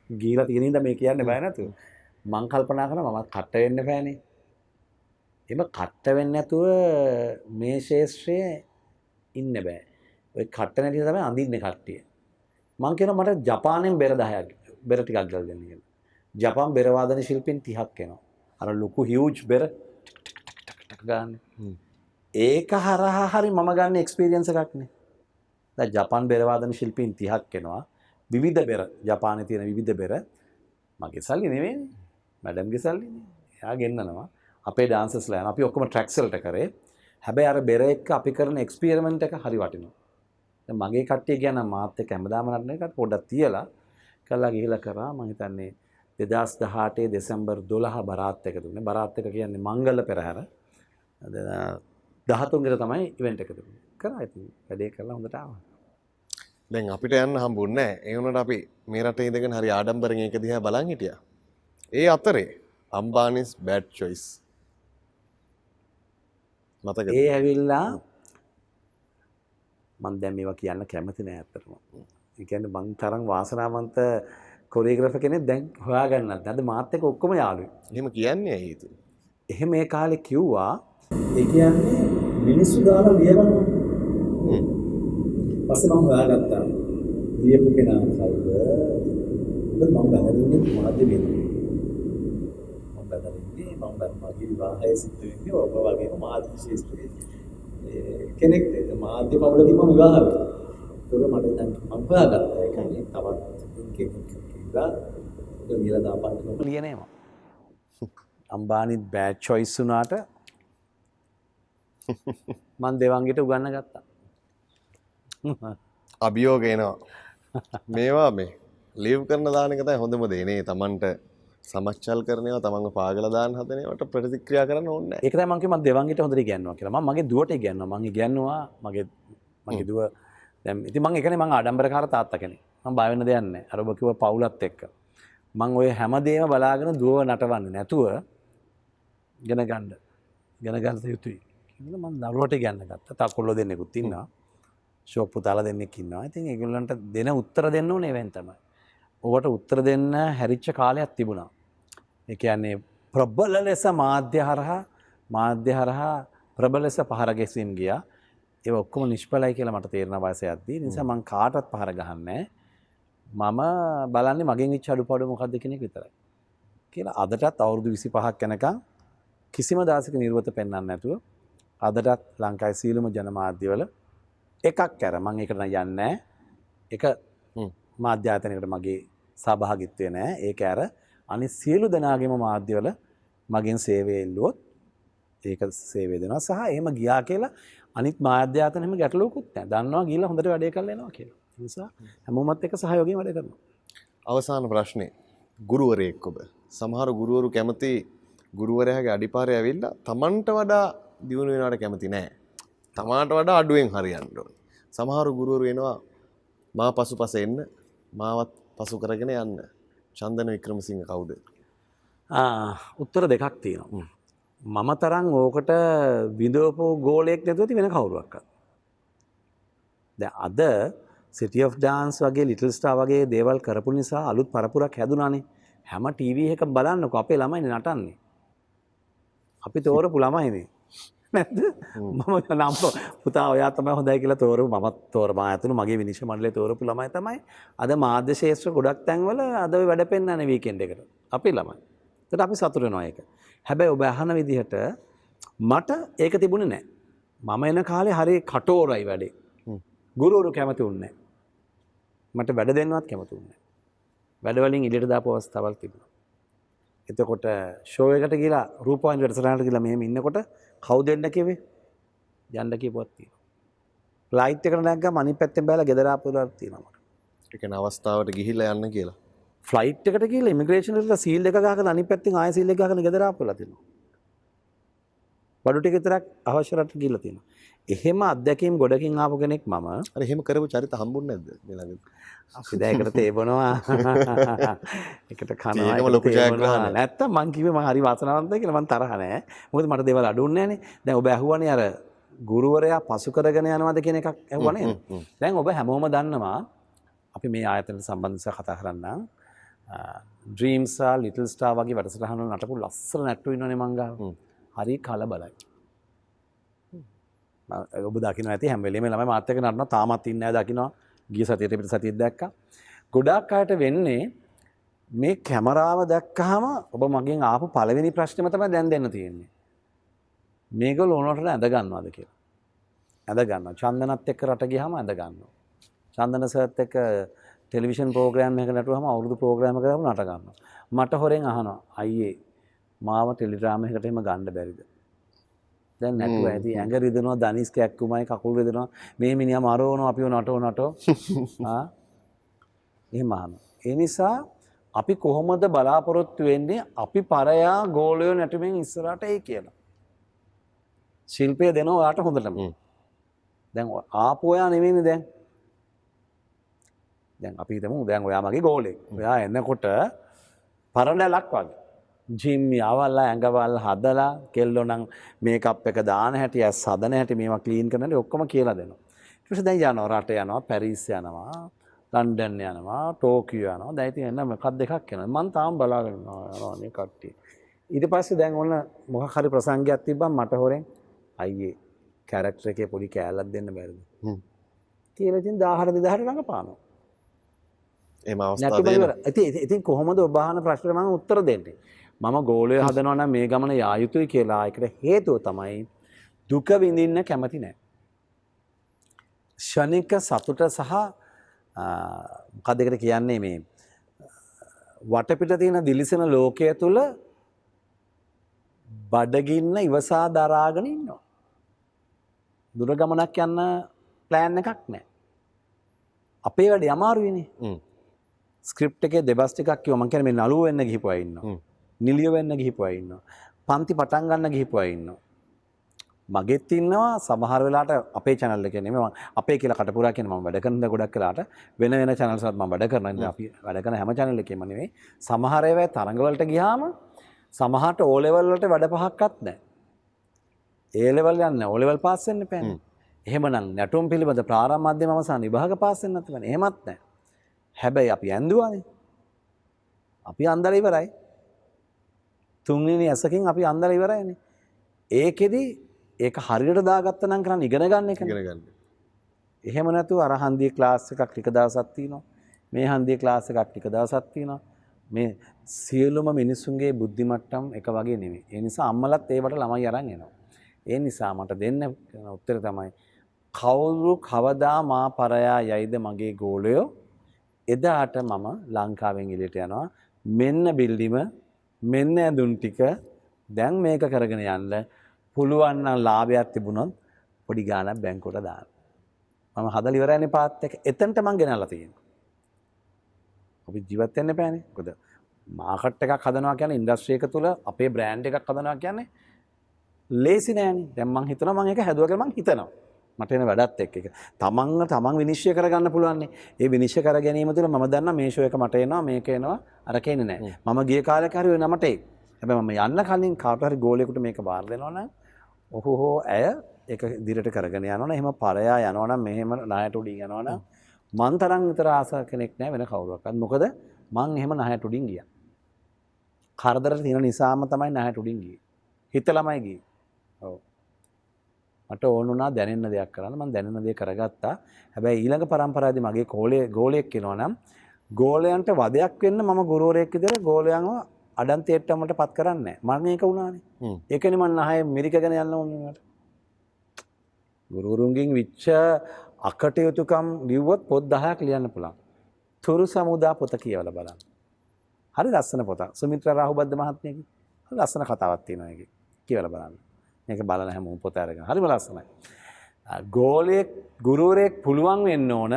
ගිහලා තියෙන ඉඳ මේ කියන්න බෑ නේද? මං කල්පනා කරනවා මම කට්ට වෙන්න බෑනේ. එහෙම කට්ට වෙන්නේ නැතුව මේ ශේෂ්ත්‍රයේ ඉන්න බෑ. ඔය කට්ට නැති තමයි අඳින්නේ කට්ටිය. මං කියනවා මට ජපානයෙන් බෙර 10ක් බෙර ටිකක් ගල් දෙන්න කියලා. ජපාන් බෙර වාදන ශිල්පීන් 30ක් එනවා. අර ලොකු හියුජ් බෙර ගන්න. ඒක හරහා හරි මම ගන්න එක්ස්පීරියන්ස් එකක් නේ. දැන් ජපාන් බෙර වාදන ශිල්පීන් 30ක් එනවා. විවිධ බෙර ජපානයේ තියෙන විවිධ බෙර මගේ සල්ලි නෙවෙයිනේ. මැඩම්ගේ සල්ලිනේ. එයා ගෙන්නනවා. අපේ ඩාන්සර්ස්ලා යන අපි ඔක්කොම ට්‍රැක්ස් වලට කරේ. හැබැයි අර බෙර එක්ක අපි කරන එක්ස්පෙරිමන්ට් එක හරි වටිනවා. දැන් මගේ කට්ටිය කියන මාත් එක්ක හැමදාම නටන එකට පොඩ්ඩක් තියලා කළා ගිහිලා කරා මම හිතන්නේ 2018 දෙසැම්බර් 12 බරාත් එක දුන්නේ. බරාත් එක කියන්නේ මංගල පෙරහැර. 13 කට තමයි ඉවෙන්ට් එක දුන්නේ. කරා ඉතින් වැඩේ කරලා හොඳට ආවා. දැන් අපිට යන්න හම්බුන්නේ නැහැ. ඒ වුණාට අපි මේ රටේ ඉඳගෙන හරි ආඩම්බරෙන් ඒක දිහා බලන් හිටියා. ඒ අතරේ අම්බානිස් බෑඩ් චොයිස් මතකද? ඒ ඇවිල්ලා මම දැන් මේවා කියන්න කැමති නෑ අත්තටම. ඒ කියන්නේ මං තරම් වාසනාවන්ත කොරියෝග්‍රාෆර් කෙනෙක් දැන් හොයාගන්නත්. අද මාත් එක්ක ඔක්කොම යාළුවෝ. එහෙම කියන්නේ ඇයි ඉතින්? එහෙම ඒ කාලේ කිව්වා. ඒ කියන්නේ මිනිස්සු දාලා ලියවනවා. පස්සේ මම හොයාගත්තා. ලියපු කෙනා කවුද? මම බැලුන්නේ මාධ්‍ය වෙන්නේ. මම බැලුන්නේ මගේ විවාහය සිද්ධ වෙන්නේ ඔබ වගේම මාධ්‍ය ශාස්ත්‍රයේ කෙනෙක් නේද? මාධ්‍ය පවුලකින් මම විවාහ වෙලා. ඒක මට දැන් මම හොයාගත්තා. ඒ කියන්නේ තවත් කෙනෙක් කියලා ලියලා දාපන්න මම ලියනේම. අම්බානිත් බෑඩ් චොයිස් වුණාට මම දෙවංගෙට උගන්න ගත්තා. අභියෝග එනවා. මේවා මේ ලීව් කරන දාන එක තමයි හොඳම දේ නේ. Tamanට සමච්චල් කරනවා තමන්ව පාගලා දාන්න හදනේවට ප්‍රතික්‍රියා කරන්න ඕනේ නැහැ. ඒක තමයි මම කිව්වා මම දෙවංගෙට හොඳට ඉගෙනනවා කියලා. මම මගේ දුවට ඉගෙනනවා. මම ඉගෙනනවා මගේ දුව දැන් ඉතින් මම ඒකනේ මම ආඩම්බරකාර තාත්තා කෙනෙක්. මම බය වෙන දෙයක් නැහැ. අර ඔබ කිව්ව පවුලත් එක්ක. මම ඔය හැමදේම බලාගෙන දුව නටවන්නේ නැතුව ඉගෙන ගන්න යුතුයි. කියලා මම දරුවට ඉගෙනන්න ගත්තා. තා කොල්ලෝ දෙන්නෙකුත් ඉන්නවා. ෂෝක් පුතාලා දෙන්නෙක් ඉන්නවා. ඉතින් ඒගොල්ලන්ට දෙන උත්තර දෙන්න ඕනේ වෙන් තමයි. ඔබට උත්තර දෙන්න හැරිච්ච කාලයක් තිබුණා. ඒ කියන්නේ ප්‍රබල ලෙස මාධ්‍ය හරහා ප්‍රබල ලෙස පහර ගැසීම් ගියා. ඒක ඔක්කොම නිෂ්ඵලයි කියලා මට තේරෙන වයස යද්දී. ඒ නිසා මම කාටවත් පහර ගහන්නේ මම බලන්නේ මගෙන් ඉච්ච අඩුපාඩු මොකක්ද කියන එක විතරයි. කියලා අදටත් අවුරුදු 25ක් යනකම් කිසිම දායක නිර්වත පෙන්වන්න නැතුව අදටත් ලංකාවේ සීලම ජනමාධ්‍යවල එකක් කර මම ඒකට යන්නේ නැහැ. එක මාධ්‍ය ආයතනයකට මගේ සහභාගීත්වය නැහැ. ඒක ඇර අනිත් සියලු දෙනාගේම මාධ්‍යවල මගෙන් සේවය ඉල්ලුවොත් ඒක සේවය දෙනවා සහ එහෙම ගියා කියලා අනිත් මාධ්‍ය ආයතන එහෙම ගැටලුවකුත් නැහැ. දන්නවා ගිහලා හොඳට වැඩේ කරලා එනවා කියලා. ඒ නිසා හැමෝමත් එක්ක සහයෝගයෙන් වැඩ කරනවා. අවසාන ප්‍රශ්නේ ගුරුවරයෙක් ඔබ. සමහර ගුරුවරු කැමති ගුරුවරයාගේ අඩිපාරේ ඇවිල්ලා Tamanට වඩා දියුණු වෙනවට කැමති නැහැ. තමාට වඩා අඩුවෙන් හරියන්න ඕනේ. සමහර ගුරුවරු එනවා මා පසුපස එන්න මාවත් පසු කරගෙන යන්න. චන්දන වික්‍රමසිංහ කවුද? උත්තර දෙකක් තියෙනවා. මම තරම් ඕකට විඳවපු ගෝලයක් නැතුව වෙන කවුරුවක්වත්. දැන් අද City of Dance වගේ Little Star වගේ දේවල් කරපු නිසා අලුත් පරපුරක් හැදුනානේ. හැම ටීවී එකක් බලන්නකො අපේ ළමයිනේ නටන්නේ. අපි තෝරපු ළමයිනේ. නැද්ද? මම නම් පුතා ඔයා තමයි හොඳයි කියලා තෝරපු මමත් තෝරපා ඇතුළු මගේ විනිශ්චය මණ්ඩලයේ තෝරපු ළමයි තමයි අද මාධ්‍ය ශාස්ත්‍ර ගොඩක් තැන්වල අද ඔය වැඩ පෙන්නන්නේ වීකෙන්ඩ් එකට. අපේ ළමයි. ඒකට අපි සතුටු වෙනවා ඒක. හැබැයි ඔබ අහන විදිහට මට ඒක තිබුණේ නැහැ. මම එන කාලේ හරිය කටෝරයි වැඩේ. ගුරුවරු කැමති වුණේ නැහැ. මට වැඩ දෙන්නවත් කැමති වුණේ නැහැ. වැඩ වලින් එළියට දාපු අවස්ථාවල් තිබුණා. එතකොට ෂෝ එකට ගිහලා රූපවාහිනී වැඩසටහනකට ගිහලා මෙහෙම ඉන්නකොට කවුද එන්න කිව්වේ? යන්න කියපුවක් තියෙනවා. ෆ්ලයිට් එකට නැග්ගම අනිත් පැත්තෙන් බැලලා ගෙදර ආපුවාක් තියෙනවා මට. ඒ කියන්නේ අවස්ථාවට ගිහිල්ලා යන්න කියලා. ෆ්ලයිට් එකට ගිහලා ඉමිග්‍රේෂන් වලට සීල් එක ගහගෙන අනිත් පැත්තෙන් ආයෙ සීල් එක ගහගෙන ගෙදර ආපුවාලා තියෙනවා. බඩු ටික විතරක් අවශ්‍ය රට ගිහලා තියෙනවා. එහෙම අත්දැකීම් ගොඩකින් ආපු කෙනෙක් මම. අර එහෙම කරපු චරිත හම්බුන්නේ නැද්ද මේ ළඟදී? අපි දැන් එකට තේබනවා. එකට කනවා. ඒකම ලොකු ජයග්‍රහණයක්. නැත්තම් මං කිව්වේ මම හරි වාසනාවන්තයි කියලා මං තරහ නැහැ. මොකද මට දේවල් අඩුන්නේ නැහනේ. දැන් ඔබ ඇහුවානේ අර ගුරුවරයා පසු කරගෙන යනවාද කියන එකක් ඇහුවා නේද? දැන් ඔබ හැමෝම දන්නවා අපි මේ ආයතනයට සම්බන්ධව කතා කරන්නම්. ඩ්‍රීම්ස් සහ ලිටල් ස්ටාර් වගේ වැඩසටහන් වල නටපු ලස්සන නැට්ටු ඉන්නෝනේ මං ගාව. හරි කලබලයි. ඔබ දකින්න ඇති හැම වෙලේම ළමයි මාත් එක්ක නටනවා තාමත් ඉන්නේ නැහැ දකින්නවා ගිය සතියේ පිට සතියේ දැක්කා ගොඩාක් අයට වෙන්නේ මේ කැමරාව දැක්කහම ඔබ මගෙන් ආපු පළවෙනි ප්‍රශ්නේම තමයි දැන් දෙන්න තියෙන්නේ මේගොල්ලෝ ඕනට ඇඳ ගන්නවද කියලා. ඇඳ ගන්නවා. චන්දනත් එක්ක රට ගියාම ඇඳ ගන්නවා. චන්දන සර්ත් එක්ක ටෙලිවිෂන් ප්‍රෝග්‍රෑම් එකක නටුවාම අවුරුදු ප්‍රෝග්‍රෑම් එකක නට ගන්නවා. මට හොරෙන් අහනවා අයියේ මාව ටෙලිග්‍රෑම් එකකට එහෙම ගන්න බැරිද? දැන් නැතුව ඇති ඇඟ රිදෙනවා දනිස් කැක්කුමයි කකුල් රිදෙනවා මේ මිනිහා මරවනවා අපිව නටෝ එහෙම අහනවා. ඒ නිසා අපි කොහොමද බලාපොරොත්තු වෙන්නේ අපි පරයා ගෝලයෝ නැටුමින් ඉස්සරහට එයි කියලා. ශිල්පය දෙනවා ඔයාට හොඳටම. දැන් ආපු ඔයා නෙමෙයිනේ දැන්. දැන් අපි හිතමු දැන් ඔයා මගේ ගෝලෙක්. ඔයා එනකොට පරණලක් වගේ. ජිම් යවලා ඇඟවල් හදලා කෙල්ලෝ නම් මේකප් එක දාන හැටි ඇස් හදන හැටි මේවා ක්ලීන් කරන හැටි ඔක්කොම කියලා දෙනවා. ඊට පස්සේ දැන් යනවා රට යනවා පැරිස් යනවා ලන්ඩන් යනවා ටෝකියෝ යනවා. දැන් ඉතින් එන්න මොකක් දෙකක් යනවා. මම තාම බලාගෙන යනවා මේ කට්ටිය. ඊට පස්සේ දැන් ඔන්න මොකක් හරි ප්‍රසංගයක් තිබ්බම මට හොරෙන් අයියේ කැරක්ටර් එකේ පොඩි කෑල්ලක් දෙන්න බැරිද? කියලා ඉතින් 1000 2000 රඟපානවා. එහෙම අවස්ථා දෙනවා. ඉතින් කොහොමද ඔබ අහන ප්‍රශ්නෙට මම උත්තර දෙන්නේ? මම ගෝලය හදනවා නම් මේ ගමන යා යුතුයි කියලා ඒකට හේතුව තමයි දුක විඳින්න කැමති නැහැ. ෂණික සතුට සහ මොකක්ද ඒකට කියන්නේ මේ වටපිට තියෙන දිලිසෙන ලෝකය තුල බඩගින්න ඉවසා දරාගෙන ඉන්නවා. දුර ගමනක් යන්න ප්ලෑන් එකක් නැහැ. අපේ වැඩේ අමාරුයිනේ. ස්ක්‍රිප්ට් එකේ දෙබස් ටිකක් කිව්වා මම කියන්නේ මේ නළුව වෙන්න ගිහපු අය ඉන්නවා. නිලිය වෙන්න ගිහපු අය ඉන්නවා. පන්ති පටන් ගන්න ගිහපු අය ඉන්නවා. මගෙත් ඉන්නවා සමහර වෙලාවට අපේ channel එකේ නෙමෙයි මම අපේ කියලා කටපුරා කියන මම වැඩ කරන ගොඩක් වෙලාවට වෙන වෙන channels වලත් මම වැඩ කරනවා. ඉතින් අපි වැඩ කරන හැම channel එකේම නෙමෙයි. සමහර ඒවා තරඟ වලට ගියාම සමහරට O level වලට වැඩ පහක්වත් නැහැ. A level යන්නේ O level පාස් වෙන්න එපානේ. එහෙමනම් නැටුම් පිළිබඳ ප්‍රාරම්භ මධ්‍යම අවසාන විභාග පාස් වෙන්නත් බෑනේ. එහෙමත් නැහැ. හැබැයි අපි ඇඳුවානේ. අපි අන්දලා ඉවරයි. තුන්වෙනි ඇසකින් අපි අන්දලා ඉවරයිනේ. ඒකෙදි ඒක හරියට දාගත්ත නම් කරන්න ඉගෙන ගන්න එකනේ. ඉගෙන ගන්න. එහෙම නැතුව අර හන්දියේ ක්ලාස් එකක් ටික දවසක් තියෙනවා. මේ හන්දියේ ක්ලාස් එකක් ටික දවසක් තියෙනවා. මේ සියලුම මිනිසුන්ගේ බුද්ධි මට්ටම් එක වගේ නෙමෙයි. ඒ නිසා අම්මලත් ඒවට ළමයි අරන් එනවා. ඒ නිසා මට දෙන්න උත්තර තමයි කවුරු කවදා මා පරයා යයිද මගේ ගෝලයෝ එදාට මම ලංකාවෙන් එළියට යනවා. මෙන්න බිල්ඩිම මෙන්න ඇඳුම් ටික දැන් මේක කරගෙන යන්න පුළුවන් නම් ලාභයක් තිබුණොත් පොඩි ගාණක් බැංකුවට දාන්න. මම හදලා ඉවරයිනේ පාත් එක. එතනට මං ගෙනල්ලා තියෙනවා. අපි ජීවත් වෙන්න බෑනේ. මොකද මාකට් එකක් හදනවා කියන්නේ ඉන්ඩස්ට්‍රි එක තුල අපේ බ්‍රෑන්ඩ් එකක් හදනවා කියන්නේ ලේසි නෑනේ. දැන් මං හිතනවා මං ඒක හැදුවා කියලා මං හිතනවා. මට එන වැඩත් එක්ක ඒක. තමන් විනිශ්චය කරගන්න පුළුවන් නේ. ඒ විනිශ්චය කර ගැනීම තුළ මම දන්නා මේ ෂෝ එක මට එනවා මේක එනවා අර කෙන්නේ නැහැ. මම ගිය කාලේ හරි වෙන මට ඒ. හැබැයි මම යන්න කලින් කාට හරි ගෝලයකට මේක බාර දෙනවා නම් ඔහෝ ඇය ඒක දිරට කරගෙන යනවා නම් එහෙම පරයා යනවා නම් මෙහෙම ණයට උඩින් යනවා නම් මන් තරම් විතර ආස කෙනෙක් නැහැ වෙන කවුරක්වත්. මොකද මං එහෙම ණයට උඩින් ගියා. කරදර තියෙන නිසාම තමයි ණයට උඩින් ගියේ. හිතලමයි ගියේ. ඔව්. මට ඕන වුණා දැනෙන්න දෙයක් කරන්න. මම දැනෙන දේ කරගත්තා. හැබැයි ඊළඟ පරම්පරාවේදී මගේ ගෝලයෙක් වෙනවා නම් ගෝලයන්ට වදයක් වෙන්න මම ගුරුවරයෙක් විදිහට ගෝලයන්ව අඩන්තේට්ටමට පත් කරන්නේ නැහැ. මම ඒක වුණානේ. ඒකනේ මම නහය මෙරිකගෙන යන්න ඕනේ මට. ගුරුවරුන්ගෙන් විච්ච අකටයුතුකම් ලිව්වොත් පොත් 10ක් ලියන්න පුළුවන්. තුරු සමුදා පොත කියවලා බලන්න. හරි ලස්සන පොතක්. සුමිත්‍රා රාහුබද්ද මහත්මියගේ. හරි ලස්සන කතාවක් තියෙනවා ඒකේ. කියවලා බලන්න. මේක බලන හැමෝම පොත අරගෙන. හරිම ලස්සනයි. ගෝලයෙක් ගුරුවරයෙක් පුළුවන් වෙන්න ඕන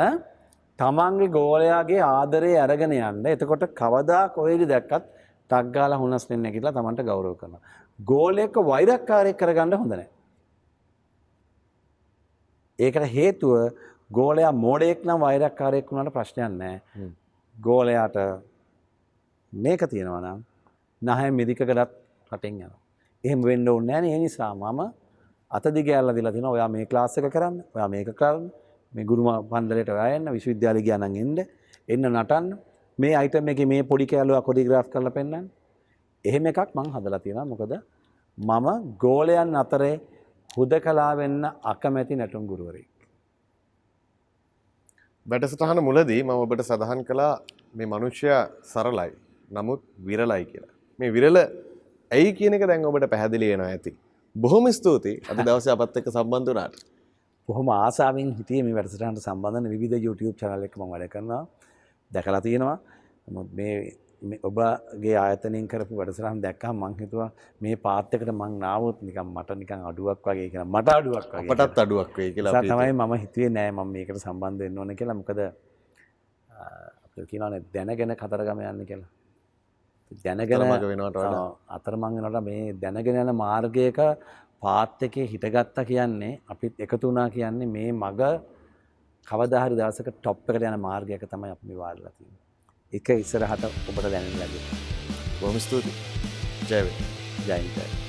තමන්ගේ ගෝලයාගේ ආදරේ අරගෙන යන්න. එතකොට කවදා කොහෙද දැක්කත් ටක් ගාලා හුනස් වෙන්න නැගිටලා තමන්ට ගෞරව කරනවා. ගෝලයක වෛරක්කාරයෙක් කරගන්න හොඳ නැහැ. ඒකට හේතුව ගෝලයා මෝඩයෙක් නම් වෛරක්කාරයෙක් වුණාට ප්‍රශ්නයක් නැහැ. ගෝලයාට මේක තියෙනවා නම් නැහැ මිදිකකටත් රටින් යනවා. එහෙම වෙන්න ඕනේ නැහැ නේ. ඒ නිසා මම අත දිග ඇල්ලලා දීලා තිනවා. ඔයා මේ ක්ලාස් එක කරන්න. ඔයා මේක කරන්න. මේ ගුරු පන්දලේට ඔයා එන්න. විශ්වවිද්‍යාලේ ගියා නම් එන්න නටන්න. මේ අයිටම් එකේ මේ පොඩි කැලුවා කොරියෝග්‍රාෆ් කරලා පෙන්නන්න. එහෙම එකක් මම හදලා තියෙනවා. මොකද මම ගෝලයන් අතරේ හුදකලා වෙන්න අකමැති නැටුම් ගුරුවරයෙක්. වැඩසටහන මුලදී මම ඔබට සඳහන් කළා මේ මිනිස්සයා සරලයි. නමුත් විරලයි කියලා. මේ විරල ඇයි කියන එක දැන් ඔබට පැහැදිලි වෙනවා ඇති. බොහොම ස්තුතියි අද දවසේ අපත් එක්ක සම්බන්ධ වුණාට. බොහොම ආසාවෙන් හිටියේ මේ වැඩසටහනට සම්බන්ධ වෙන විවිධ YouTube channel එක මම වැඩ කරනවා. දැකලා තියෙනවා. නමුත් මේ ඔබගේ ආයතනයෙන් කරපු වැඩසටහන දැක්කම මං හිතුවා මේ පාත් එකට මං නාවොත් නිකන් මට නිකන් අඩුවක් වගේ කියලා. මට අඩුවක් වගේ. අපටත් අඩුවක් වෙයි කියලා අපි තමයි මම හිතුවේ නෑ මම මේකට සම්බන්ධ වෙන්න ඕනේ කියලා. මොකද අපිට කියනවානේ දැනගෙන කතරගම යන්න කියලා. අතරමඟ වෙනවට වඩා. අතරමං වෙනවට මේ දැනගෙන යන මාර්ගයක පාත් එකේ හිටගත්තා කියන්නේ අපිත් එකතු වුණා කියන්නේ මේ මග කවදා හරි දවසක টොප් එකට යන මාර්ගයක තමයි අපි මේ වාඩිලා තියෙන්නේ. එක ඉස්සරහට ඔබට දැනෙන්න ලැබෙනවා. බොහොම ස්තුතියි. ජය වේවා. ජය හිතයි.